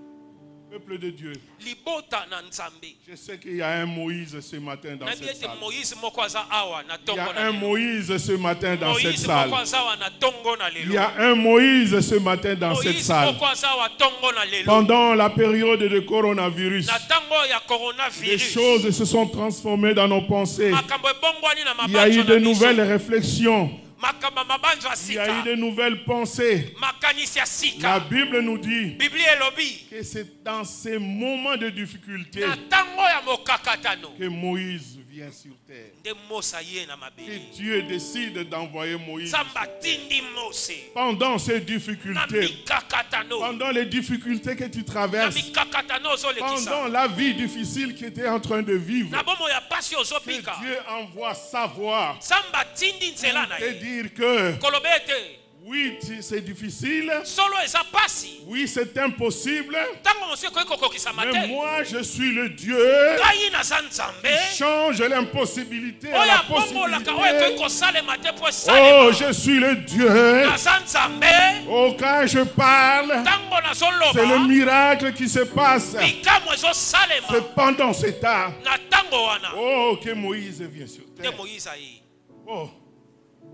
Peuple de Dieu. Libota na Nzambe. Je sais qu'il y a un Moïse ce matin dans Nabi cette ete salle. Moïse moko aza awa na Il y tongo a na un lelo. Moïse ce matin dans cette Moïse salle. moko aza awa na tongo na Il lelo. y a un Moïse ce matin dans cette Moïse salle. moko aza awa tongo na lelo. Pendant la période de coronavirus, Na tango ya les coronavirus. choses se sont transformées dans nos pensées. Makambo ebongwani na Il y a eu mabanzo de na biso. nouvelles réflexions. Makamba mabanzo ya Il y a eu sika. de nouvelles pensées. Makanisi ya La sika. Bible nous dit Biblia elobi. que c'est dans ces moments de difficulté Na tango ya mokakatano. que Moïse vient sur terre. Nde Mosa ye na Que mabele. Dieu décide d'envoyer Moïse. Samba tindi Mose. Pendant ces Na difficultés, mikakatano. pendant les difficultés que tu Na traverses, mikakatano ozolekisa. pendant la vie difficile que tu es en train de vivre, Na bomo ya pasi que ozopika. Dieu envoie sa voix Samba tindi nzela na et ye. dire que Kolobe ete. oui, c'est difficile, Solo eza pasi. oui, c'est impossible, Tango mose koki kokokisama mais te. moi je suis le Dieu Ngai naza nzambe. qui change l'impossibilité à Oyo la abombolaka oyo ekoki possibilité. kosalema te po Oh, esalema. je suis le Dieu. Naza nzambe. Oh, quand je parle, Ntango c'est le nazoloba. miracle qui se passe. Likambo ezosalema. C'est pendant ce temps, Na ntango wana. oh, que Moïse vient sur Nde terre. Moïse aye. Oh,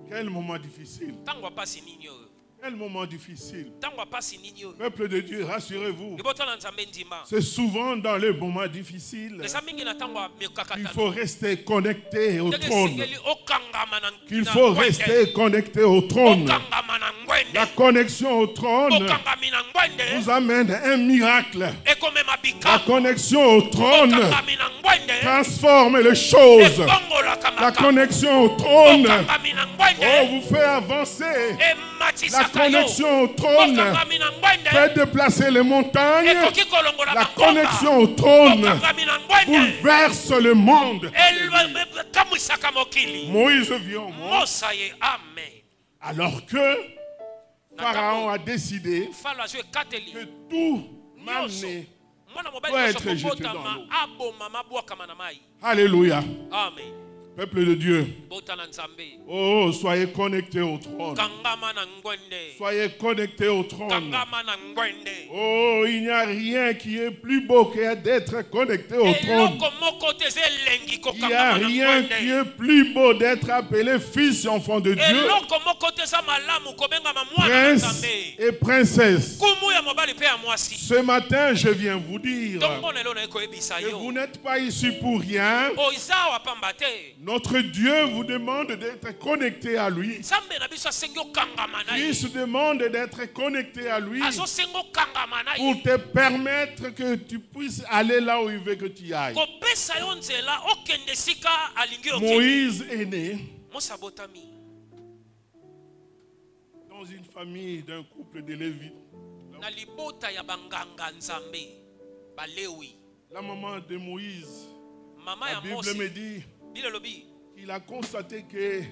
quel moment difficile. Ntango apasi nini oyo? Quel moment difficile. Ntango apasi nini oyo? Peuple de Dieu, rassurez-vous. Libota na nzambe ndima. C'est souvent dans les moments difficiles Eza mingi na ntango ya qu'il mikakatano. faut rester connecté au Ndenge trône. esengeli okangama na Qu'il na faut ngwende. rester connecté au trône. Okangama na ngwende. La connexion au trône Okangami na ngwende. vous amène un miracle. Ekomema La bikambo. connexion au trône Okangami na ngwende. transforme les choses. Ebongolaka La makambo. connexion au trône, Okangami na oh, ngwende. vous fait avancer. La Ematisaka yo. connexion au trône Okangami na ngwende. fait déplacer les montagnes. Ekoki kolongola La makomba. connexion au trône Okangami na ngwende. bouleverse le monde. Kamwisaka mokili. Moïse vient au monde Mosa ye amen. alors que Pharaon a décidé Falo azwi ekateli. que tout Nyonso. mané. Mwana mobali doit nyonso être jeté kobotama dans l'eau. aboma mabwakama na mai. Alléluia. Amen. Peuple de Dieu, Bota na nzambe. oh, soyez connectés au trône. Kangama na ngwende. Soyez connectés au trône. Kangama na ngwende. Oh, il n'y a rien qui est plus beau que d'être connecté au trône. Eloko moko te eza elengi Il n'y a kokangama na rien qui ngwende. est plus beau d'être appelé fils et enfant de Dieu, Eloko moko te eza malamu kobengama mwana na prince nzambe. et princesse. Kumu ya mobali pe ya mwasi. Ce matin, je viens vous dire Tongo lelo na ekoyebisa que yo. vous n'êtes pas ici pour rien. Oiza awa pamba te. Notre Dieu vous demande d'être connecté à lui. Nzambe na biso asengi okangama na ye. Il se demande d'être connecté à lui Azosengi okangama na pour ye. te permettre que tu puisses aller là où il veut que tu ailles. Kopesa yo nzela okende sika alingi okende. Moïse est né Mosa botami. dans une famille d'un couple de Lévites. Na libota ya banganga nzambe. Balewi. La maman de Moïse, Mama la ya Bible Mose. me dit Bile lobi. qu'il a constaté que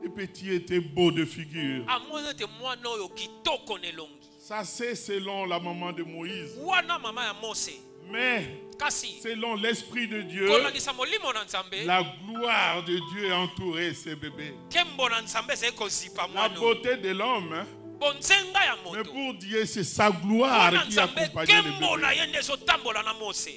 les petits étaient beaux de figure. Amona te mwana oyo kitoko nelongi. Ça, c'est selon la maman de Moïse. Wana mama ya Mose. Mais Kasi. selon l'Esprit de Dieu, Kolangisa molimo na nzambe. la gloire de Dieu entourait ces bébés. Kembo na nzambe ze kozipa La mwana. beauté de l'homme, hein, Bonzenga ya mais moto. pour Dieu, c'est sa gloire Wana qui nzambe accompagnait le kembo bébé. na ye nde ezotambola na Mose.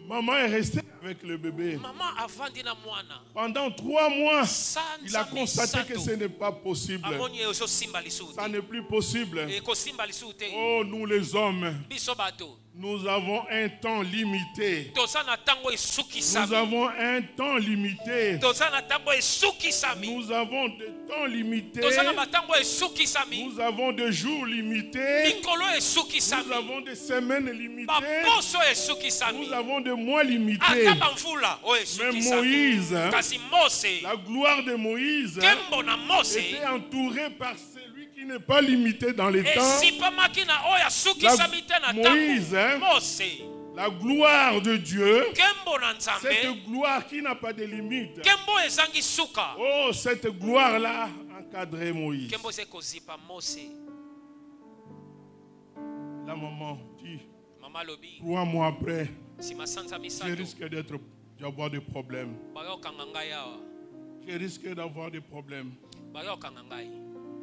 Maman est restée avec le bébé. Mama avandi na mwana. Pendant 3 mois, Sanza il a constaté que ce misato. n'est pas possible. Amoni ezosimba lisu Ça te. n'est plus possible. Ekosimba lisu te. Oh, nous les hommes, Biso bato. nous avons un temps limité. Toza na tango Nous esukisami. avons un temps limité. Toza na tango esukisami. Nous avons des temps limités. Toza na batango esukisami. Nous avons des jours limités. Mikolo Nous esukisami. avons des semaines limitées. Baposo esukisami. Nous avons des mois limités. Ata bamvula oyo Mais esukisami. Moïse, hein, Kasi Mose. la gloire de Moïse hein, Kembo na Mose. était entourée par celui qui n'est pas limité dans les temps. Esipamaki na oyo asukisami te na Moïse, tango. hein. Mose. La gloire de Dieu, Kembo na nzambe. cette gloire qui n'a pas de limite. Kembo ezangi suka. Oh, cette gloire-là encadrait Moïse. Kembo ze kozipa Mose. La maman dit, Mama lobi. 3 mois après, Sima sanza je misato. risque d'avoir des problèmes. Bayokanga ngai awa. Je risque d'avoir des problèmes. Bayokanga ngai.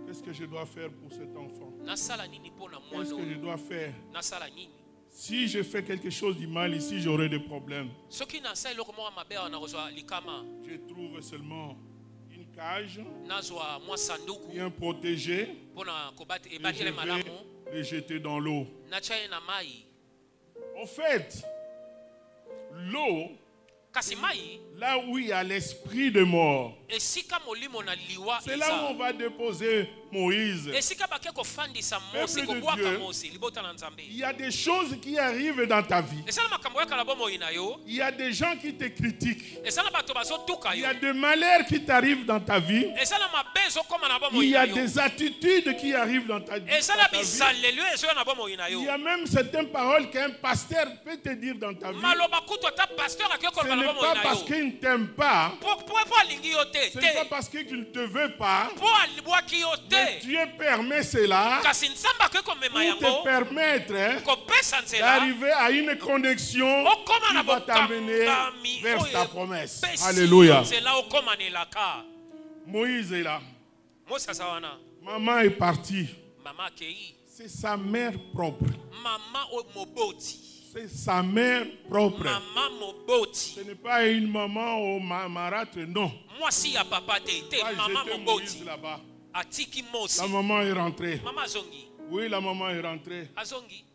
Qu'est-ce que je dois faire pour cet enfant? Nasala nini pona Qu'est-ce mwana que je oyo? dois faire? Nasala nini? Si je fais quelque chose de mal ici, j'aurai des problèmes. Soki nasa eloko moko mabe awa nakozwa likama. Je trouve seulement une cage, Nazwa mwa sanduku bien protégée, mpona kobata et je ebatele malamu. vais le jeter dans l'eau. Natya ye na mai. En fait, l'eau kasi mai là où il y a l'esprit de mort, esika molimo na liwa c'est là où on va déposer Moïse. esika bake kofandisa Mose Peuple de kobwaka Dieu. Mose libota na Nzambe Il y a des choses qui arrivent dans ta vie. esala makambo ya kala bomoi na yo Il y a des gens qui te critiquent. esala bato bazotuka Il y yo a des malheurs qui t'arrivent dans ta vie. esala mabe ezokoma na Il bomoi y na a yo des attitudes qui arrivent dans ta vie. esala bizalelio ezoya na bomoi na Il yo y a même certaines paroles qu'un pasteur peut te dire dans ta vie. maloba kutu ata pasteur akoki Ce koloba na n'est bomoi pas na parce yo qu'il ne t'aime pas. po alingi yo te Ce n'est pas te parce qu'il ne te veut pas. po alibwaki yo Mais te Dieu permet cela kasi nzambe akoki komema pour te yango permettre kopesa nzela d'arriver à une connexion okoma qui na va t'amener bokangami vers oyo ta promesse. epesi Alléluia. yo nzela okomanelaka Moïse est là. Mose aza wana Maman est partie. mama akei C'est sa mère propre. mama moboti C'est sa mère propre. mama moboti Ce n'est pas une maman au marâtre, non. mwasi ya papa te te Pas mama jeter moboti Moïse là-bas. atiki Mose La maman est rentrée. mama azongi Oui, la maman est rentrée. azongi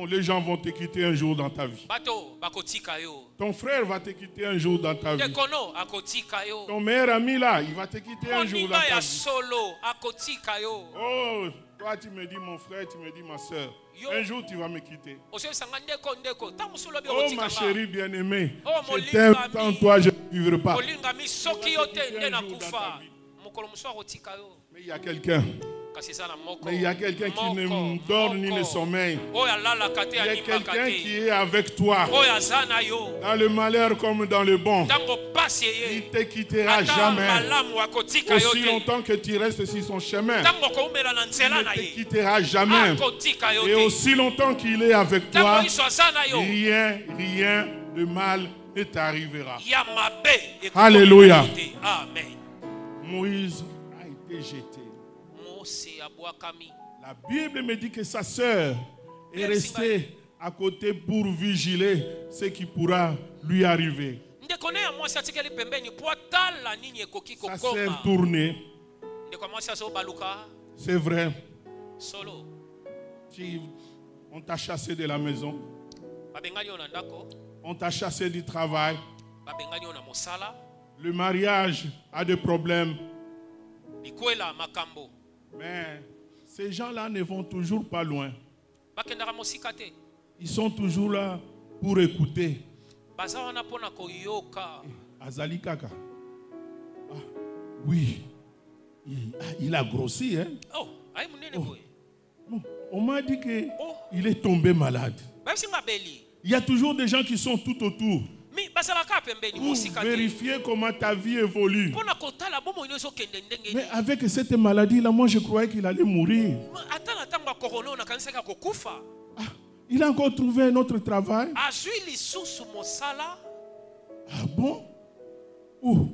Les gens vont te quitter un jour dans ta vie. bato bakotika yo Ton frère va te quitter un jour dans ta vie. tekono akotika yo Ton meilleur ami là, il va te quitter un jour dans moninga ta ya vie. solo akotika yo Oh, toi tu me dis mon frère, tu me dis ma soeur. Yo. Un jour tu vas me quitter. ozoyesanga ndeko ntango mosu olobi Oh ma okotikanga chérie bien-aimée, Oh, je t'aime molingami. sans toi, je ne vivrai pas. olingami soki yo te nde Un jour dans nakufa ta vie. mokolo mosu akotika yo Mais il y a quelqu'un. kasi eza na moko Mais il y a quelqu'un qui ne Moko, dort ni moko. ne sommeille. oyo alalaka te Il y a animaka quelqu'un te qui est avec toi. oyo aza na yo Dans le malheur comme dans le bon. ntango pasi Il eye ne te quittera ata jamais. malamu akotika yo Aussi te longtemps que tu restes sur son chemin. ntango okoumela na Il nzela na ne te ye quittera jamais. akotika yo Et te aussi longtemps qu'il est avec ntango toi, yesu aza na yo rien de mal ne t'arrivera. ya mabe ekokomela Alléluia. yo te. amen Moïse a été jeté. mose abwakami La Bible me dit que sa sœur est Merci, restée à côté pour vigiler ce qui pourra lui arriver. ndeko ne ya mwasi atikeli pembeni po atala nini ekoki Sa kokoma sœur tournée, ndeko ya mwasi azobaluka c'est vrai, solo on t'a chassé de la maison, babengani yo na ndako on t'a chassé du travail, babengani yo na mosala le mariage a des problèmes, likwela makambo mais ces gens-là ne vont toujours pas loin. bakendaka mosika te Ils sont toujours là pour écouter. baza wana mpona koyoka Azali Kaka. Ah, oui, il a grossi, hein? oh ayi munene Oh. boye Bon, on m'a dit qu'il Oh. est tombé malade. babisi nga beli Il y a toujours des gens qui sont tout autour mi bazalaka pembeni pour mosika te vérifier comment ta vie évolue. mpona kotala bomoi no ezokende ndenge Mais nini avec cette maladie-là, moi je croyais qu'il allait mourir. ata na ntango ya korona oyo nakanisaki akokufa Ah, il a encore trouvé un autre travail. azwi lisusu mosala Ah bon? Oh,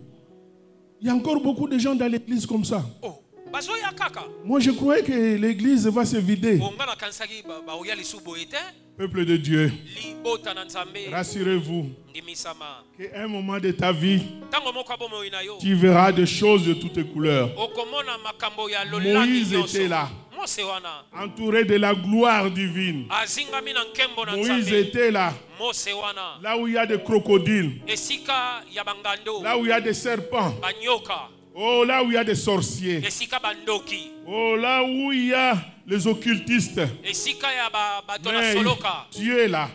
il y a encore beaucoup de gens dans l'église comme ça. oh bazoya kaka Moi je croyais que l'église va se vider. onga nakanisaki baoya lisu boye te Peuple de Dieu, libota na nzambe rassurez-vous ngimisama qu'à un moment de ta vie, ntango moko ya bomoi na yo tu verras des choses de toutes les couleurs. okomona makambo ya lolangi Moïse nyonso était là, mose wana entouré de la gloire divine. azingami na nkembo na Moïse nzambe était là, mose wana là où il y a des crocodiles, esika ya bangando là où il y a des serpents, banyoka oh, là où il y a des sorciers, esika bandoki oh, là où il y a les occultistes. esika ya bato na Mais soloka tu es là,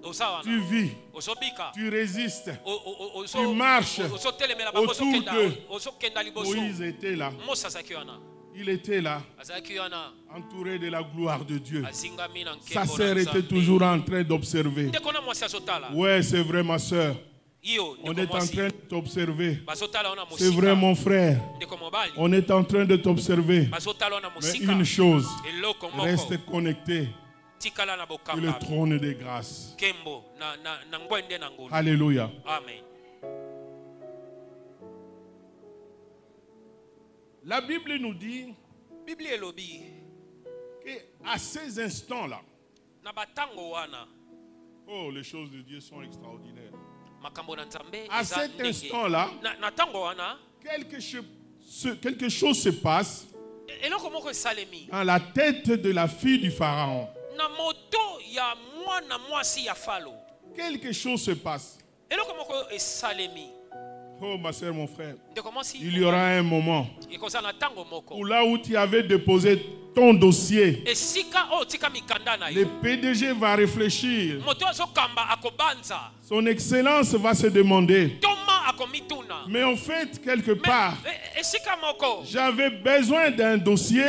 oza tu wana vis, ozobika tu résistes. tu Tu marches ozotelemela bango autour d'eux. ozokenda liboso Moïse était là, mose azalaki wana il était là, azalaki wana entouré de la gloire de Dieu. azingami na Sa nkembo sœur na était nzambe toujours en train d'observer. ndeko na mwasi azotala Ouais, c'est vrai, ma sœur. iyo On ndeko est en mwasi train de t'observer. bazotala wana C'est vrai, mosika mon frère. ndeko mobali On est en train de t'observer. bazotala wana Mais mosika une chose, eloko moko reste connecté tikala na sur le bokamba trône des grâces. kembo na ngwende na ngolu Alléluia. amen La Bible nous dit bibli elobi qu'à ces instants-là, na batango wana oh, les choses de Dieu sont extraordinaires. makambo na nzambe À eza cet ndenge. instant-là, na ntango wana quelque chose se passe eloko moko esalemi dans la tête de la fille du Pharaon. na moto ya mwana mwasi ya falo Quelque chose se passe. eloko moko Oh, ma soeur, mon frère, il Il y aura un moment où là où tu avais déposé ton dossier, le PDG va réfléchir. Son Excellence va se demander, mais en fait, quelque part, j'avais besoin d'un dossier,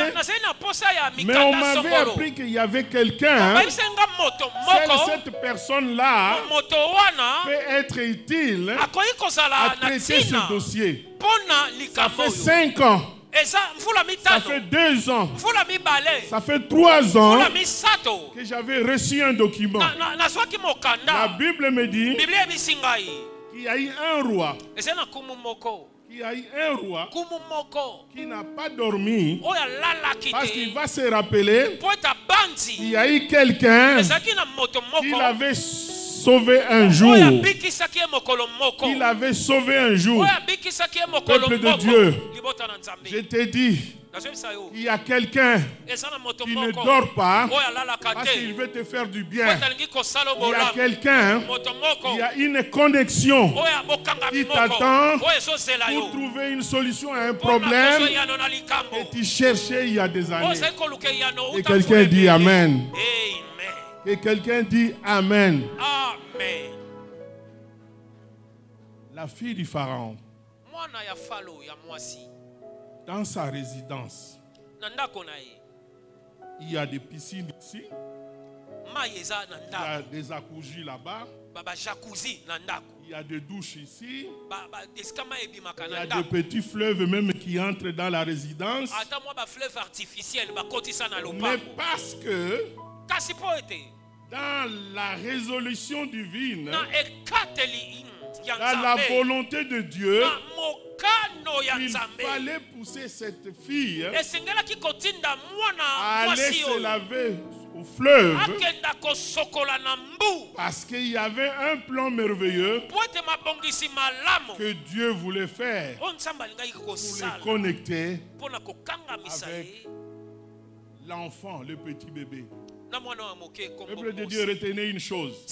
mais on m'avait appris qu'il y avait quelqu'un. Cette personne-là peut être utile à traiter ce dossier. Ça fait 5 ans. Ça fait 2 ans. Ça fait 3 ans que j'avais reçu un document. La Bible me dit qu'il y a eu un roi. Il y a eu un roi qui n'a pas dormi parce qu'il va se rappeler qu'il y a eu quelqu'un qui l'avait sauvé un jour. Il avait sauvé un jour. Peuple de Dieu, je te dis, il y a quelqu'un qui ne dort pas parce qu'il veut te faire du bien. Il y a quelqu'un, il y a une connexion qui t'attend pour trouver une solution à un problème que tu cherchais il y a des années. Et quelqu'un dit Amen. Et quelqu'un dit Amen. Amen. La fille du Pharaon, dans sa résidence, il y a des piscines ici, il y a des jacuzzi là-bas, il y a des douches ici, il y a des petits fleuves même qui entrent dans la résidence. Mais parce que dans la résolution divine, dans la volonté de Dieu, il fallait pousser cette fille à aller se laver au fleuve parce qu'il y avait un plan merveilleux que Dieu voulait faire pour les connecter avec l'enfant, le petit bébé. Peuple de Dieu, retenez une chose.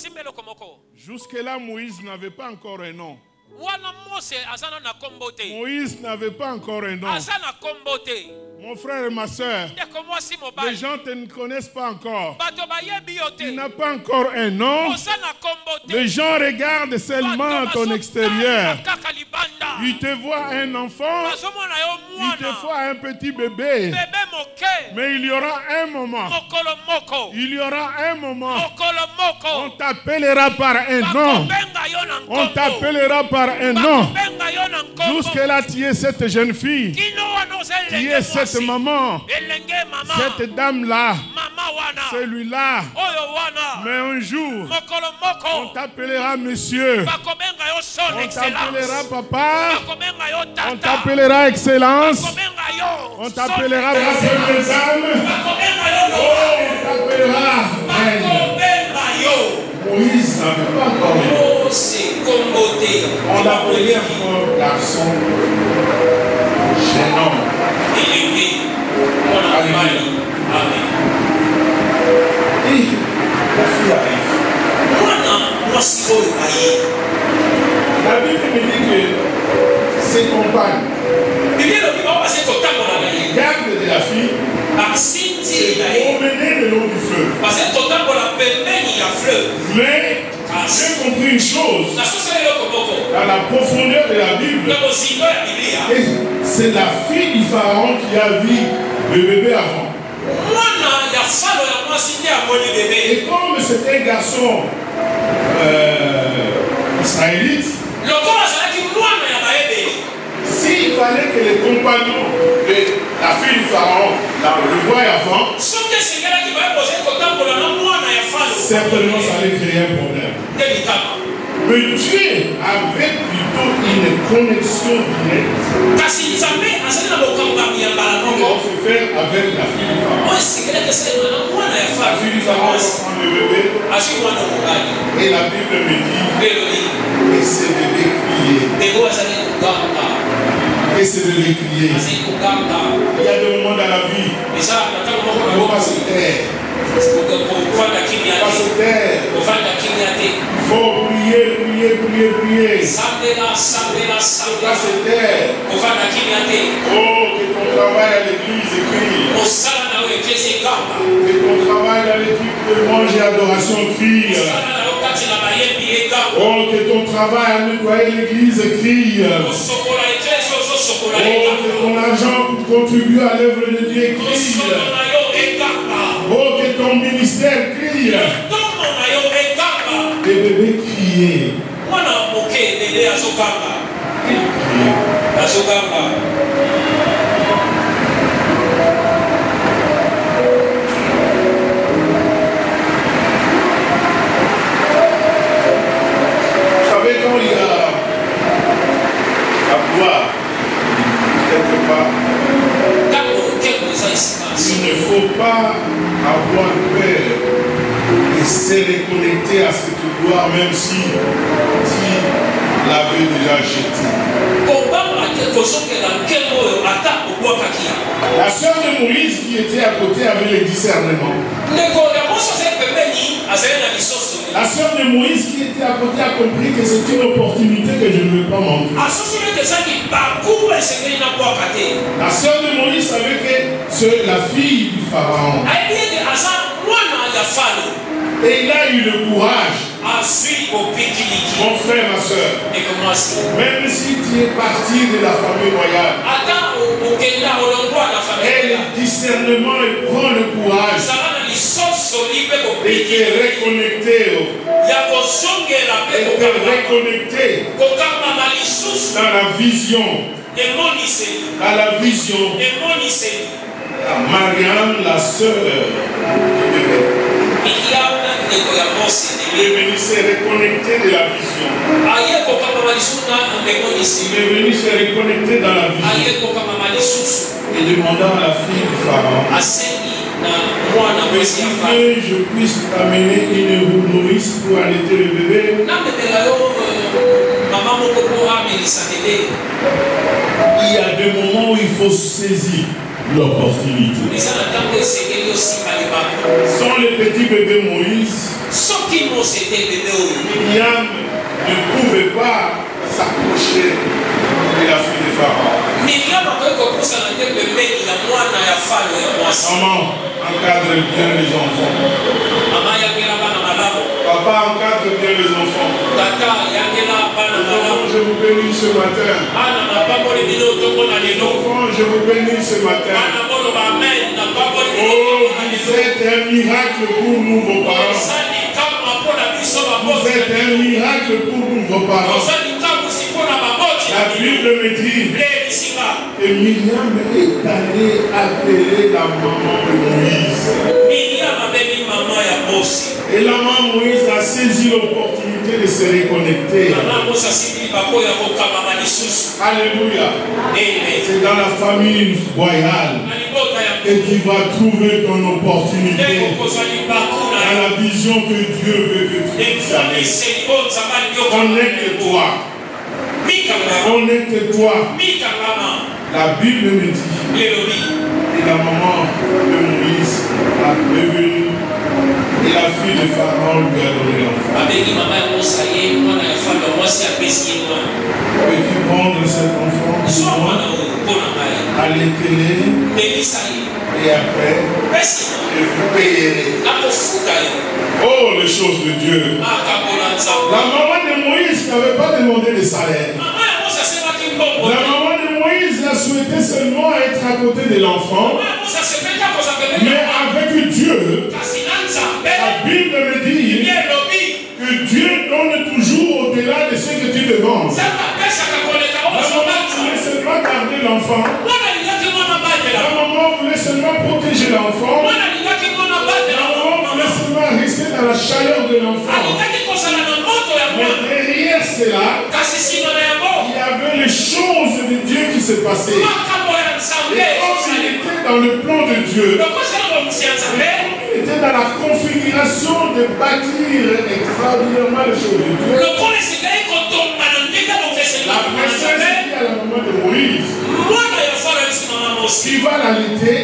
Jusque-là, Moïse n'avait pas encore un nom. Moïse n'avait pas encore un nom. Mon frère et ma soeur, les gens ne te connaissent pas encore. Tu n'as pas encore un nom. Les gens regardent seulement ton extérieur. Ils te voient un enfant. Ils te voient un petit bébé. Mais il y aura un moment. Il y aura un moment. On t'appellera par un nom. On t'appellera par un nom. Jusque-là, tu es cette jeune fille. Tu es cette maman. Cette dame-là. Celui-là. Mais un jour, on t'appellera monsieur. On t'appellera papa. On t'appellera excellence. On t'appellera première dame. On t'appellera Moïse n'avait pas encore. On l'appelait un garçon, jeune homme. Amen. Et la fille arrive. La Bible me dit que ses compagnes gardent de la fille et promener le long du fleuve. Mais j'ai compris une chose dans la profondeur de la Bible. C'est la fille du Pharaon qui a vu le bébé avant. Et comme c'était un garçon israélite, s'il fallait que les compagnons de la fille du Pharaon le voient avant, certainement ça allait créer un problème. Mais Dieu avait plutôt une connexion directe. Il va se faire avec la fille du Pharaon. La fille du Pharaon va prendre le bébé. Et la Bible me dit que ce bébé criait. Et ce bébé criait. Il y a des moments dans la vie où il ne faut pas se taire. Il faut prier, prier, priez. Sambela, Pas sambela. se taire. Ovanda kimiate. Oh, que ton travail à l'église crie. Osala na wekezi gamba. Que ton travail dans l'équipe de louange et adoration crie. Osala na okati na bayembi egamba. Oh, que ton travail à nettoyer l'église crie. Osokola ekezi osokola Oh, que egamba. ton argent pour contribuer à l'œuvre de Dieu crie. Osokola na yo egamba. Oh, que ton ministère crie. Tomo na yo egamba. Les bébés crient. Mwana moke bebe azogamba. Azogamba. Vous savez, quand il y a la gloire, quelque part, il ne faut pas avoir peur de se reconnecter à cette gloire, même si tu l'avais déjà jetée. La sœur de Moïse qui était à côté avait le discernement. La sœur de Moïse qui était à côté a compris que c'est une opportunité que je ne veux pas manquer. La sœur de Moïse savait que c'est la fille du Pharaon. Et il a eu le courage. Mon frère, ma soeur, même si tu es parti de la famille royale, et le discernement et prend le courage et te reconnecter dans la vision, à Marianne, la sœur du bébé. Il est venu se reconnecter de la vision. Il est venu se reconnecter dans la vision. Et demandant à la fille du Pharaon que si je puisse amener une nourrice pour allaiter le bébé. Il y a des moments où il faut saisir l'opportunité. Sans le petit bébé Moïse, Myriam ne pouvait pas s'approcher de la fille de Pharaon. Maman, encadre bien les enfants. Papa, encadre bien les enfants. Je vous bénis ce matin. Les enfants, je vous bénis ce matin. Oh, vous êtes un miracle pour nous, vos parents. Vous êtes un miracle pour nous, vos parents. La Bible me dit que Myriam est allée appeler la maman de Moïse. Et la maman Moïse a saisi l'opportunité de se reconnecter. Alléluia. C'est dans la famille royale que tu vas trouver ton opportunité. Dans la vision que Dieu veut que tu puisses aller. Connecte-toi. Connecte-toi. La Bible me dit et la maman de Moïse a prévenu et la fille de Pharaon lui a donné l'enfant. Peux-tu prendre cet enfant, allaiter-le et après je vous payerai. Oh, les choses de Dieu. La maman de Moïse n'avait pas demandé de salaire. La maman de Moïse a souhaité seulement être à côté de l'enfant. Mais avec Dieu, la Bible me dit que Dieu donne toujours au-delà de ce que tu demandes. La maman voulait seulement garder l'enfant. La maman voulait seulement protéger l'enfant. La maman voulait seulement rester dans la chaleur de l'enfant. Mais derrière cela, il y avait les choses de Dieu qui se passaient. Et comme il était dans le plan de Dieu, il était dans la configuration de bâtir extraordinairement les choses de Dieu. La princesse dit à la maman de Moïse, tu vas l'allaiter,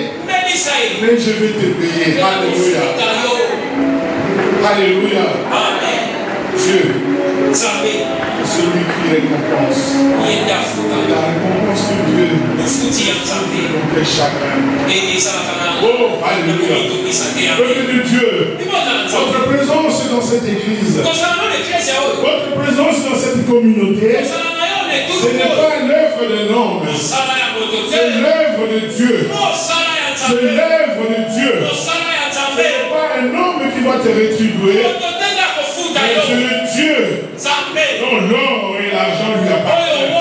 mais je vais te payer. Alléluia. Alléluia. Dieu celui qui récompense. La récompense de Dieu pour tes chagrins. Oh, alléluia. Peuple de Dieu, votre présence dans cette église, votre présence dans cette communauté, ce n'est pas l'œuvre de l'homme, c'est l'œuvre de Dieu. C'est l'œuvre de Dieu. Ce n'est pas un homme qui va te rétribuer, mais c'est le Dieu dont l'or et l'argent lui appartiennent.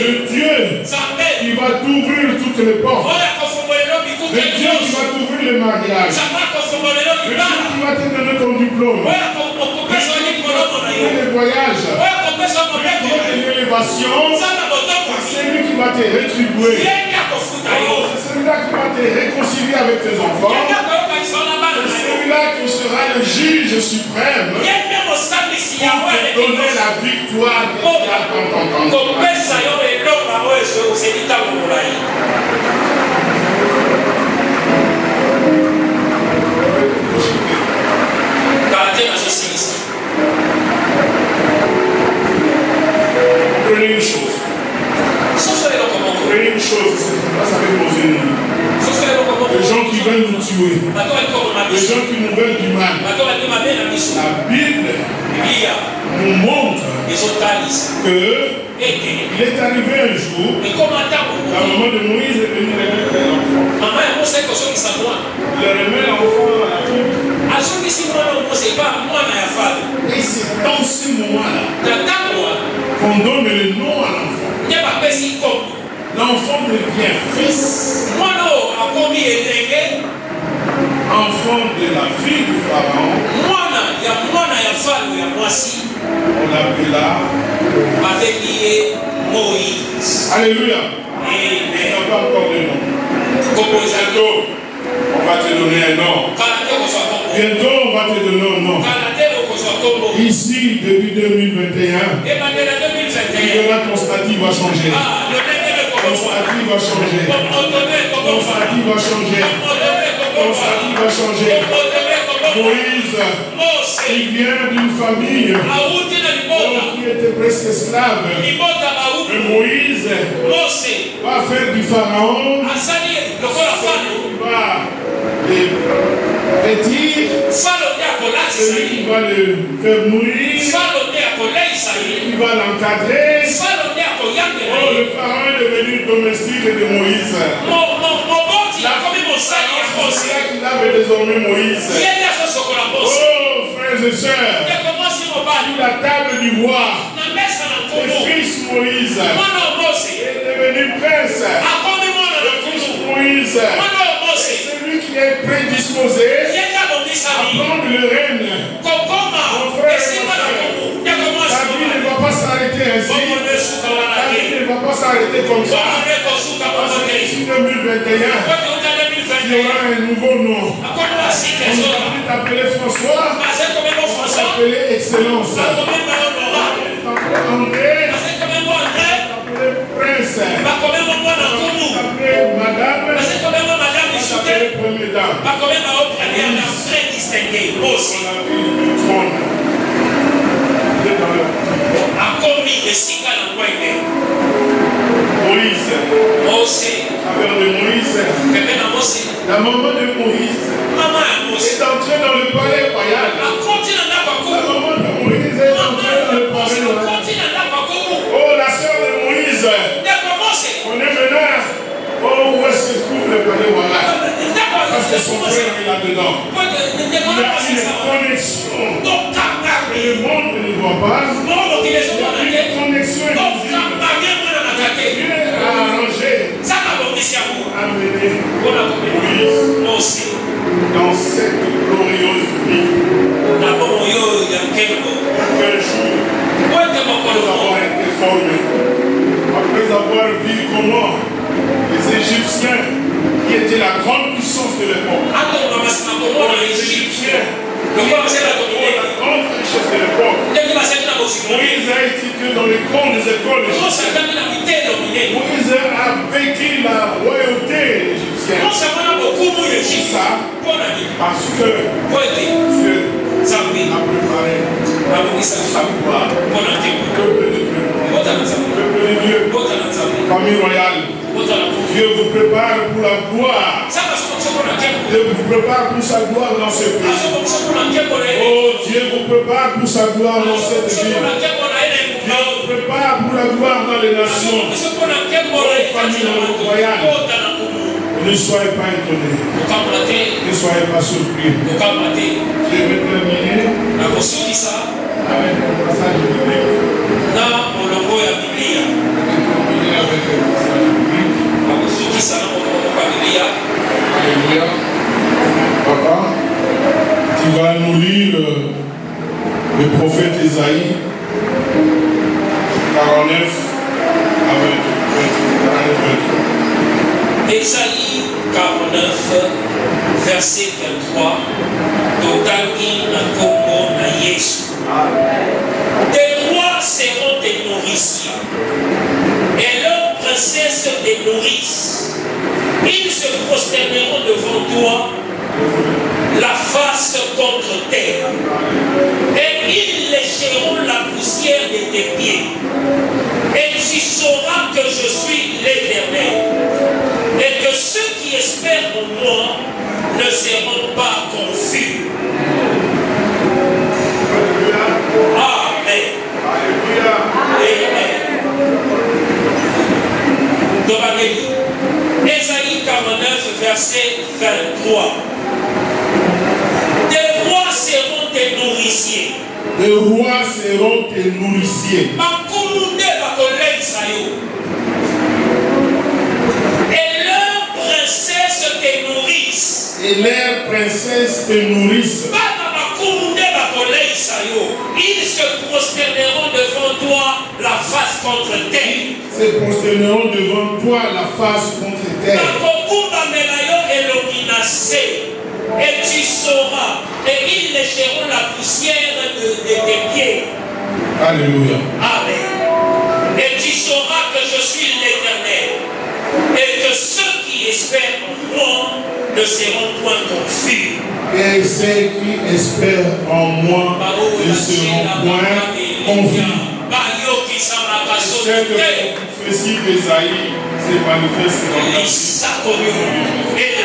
Le Dieu qui va t'ouvrir toutes les portes. Le Dieu qui va t'ouvrir le mariage. Le Dieu qui va te donner ton diplôme. Le Dieu qui va te donner le voyage. Le Dieu qui va te donner l'élévation. C'est lui qui va te rétribuer. C'est celui-là qui va te réconcilier avec tes enfants. C'est celui-là qui sera le juge suprême pour te donner la victoire que tu attends ton Prenez une chose. Prenez une chose, ça fait nos ennemis. Les gens qui veulent nous tuer, les gens qui nous veulent du mal. La Bible nous montre qu'il est arrivé un jour, la maman de Moïse est venue remettre l'enfant. Il remet l'enfant à la fille. Et c'est dans ce moment-là qu'on donne le nom à l'enfant. L'enfant devient fils. Enfant de la fille du Pharaon. On l'appela Moïse. Alléluia. Il n'a pas encore de nom. Bientôt, on va te donner un nom. Bientôt, on va te donner un nom. Ici, depuis 2021, tu verras ton statut va changer. Ton statut va changer. Ton statut va changer. Ton statut va changer. Moïse, il vient d'une famille qui était presque esclave. Mais Moïse va faire du Pharaon. Il va les vêtir. Celui qui va le faire mourir. Il va l'encadrer. Oh, le Pharaon est devenu domestique de Moïse. C'est là qu'il avait désormais Moïse. Oh, frères et sœurs, sur la table du roi, le fils Moïse est devenu prince. Le fils Moïse, c'est lui qui est prédisposé à prendre le règne. Mon frère et mon frère, la vie ne va pas s'arrêter ainsi. La vie ne va pas s'arrêter comme ça. Parce que d'ici 2021, il y aura un nouveau nom. On va plus t'appeler François, on va t'appeler Excellence. André, on va t'appeler Prince. On va t'appeler Madame, on va t'appeler Première Dame. On a vu le trône. Il est dans le Moïse, avec de Moïse, la maman de Moïse est entrée dans le palais royal. La maman de Moïse est entrée dans le palais royal. Oh, la sœur de Moïse, on est maintenant. Oh, où est-ce qu'il trouve le palais royal? Parce que son frère est là-dedans. Il y a une connexion que le monde ne voit pas. Il y a une connexion invisible. Dieu a arrangé à mener Moïse dans cette glorieuse vie. Un jour, après avoir été formé, après avoir vu comment les Égyptiens, qui étaient la grande puissance de l'époque, les Égyptiens, la grande richesse de l'époque, Moïse a étudié dans les grandes écoles égyptiennes. Moïse a vécu la royauté égyptienne. Ça, parce que Dieu a préparé Famille royale. Dieu vous prépare pour la gloire. Dieu vous prépare pour sa gloire dans ce pays. Oh, Dieu vous prépare pour sa gloire dans cette ville. Dieu vous prépare pour la gloire dans les nations. Oh, famille royale. Ne soyez pas étonnés. Ne soyez pas surpris. Je vais terminer avec le passage biblique. Alléluia. Papa, tu vas nous lire le prophète Isaïe 49 à 23. Ésaïe 49, verset 23. Totali na Congo na Yesu. Des rois seront des nourriciers et leurs princesses des nourrices. Ils se prosterneront devant toi, la face contre terre, et ils lécheront la poussière de tes pieds. Et tu sauras que je suis l'Éternel, et que ceux qui espèrent en moi ne seront pas confus. Amen. Amen. Ésaïe 49, verset 23. Des rois seront tes nourriciers. Les rois seront tes nourriciers. Et leurs princesses te nourrissent. Et leurs princesses te nourrissent. Ils se prosterneront devant toi la face contre terre. Se prosterneront devant toi la face contre terre. Et tu sauras, et ils lécheront la poussière de tes pieds. Alléluia. Amen. Et tu sauras que je suis l'Éternel, et que ceux qui espèrent en moi ne seront point confus. Et ceux qui espèrent en moi ne seront point confus. Cette prophétie d'Ésaïe se manifeste dans la vie.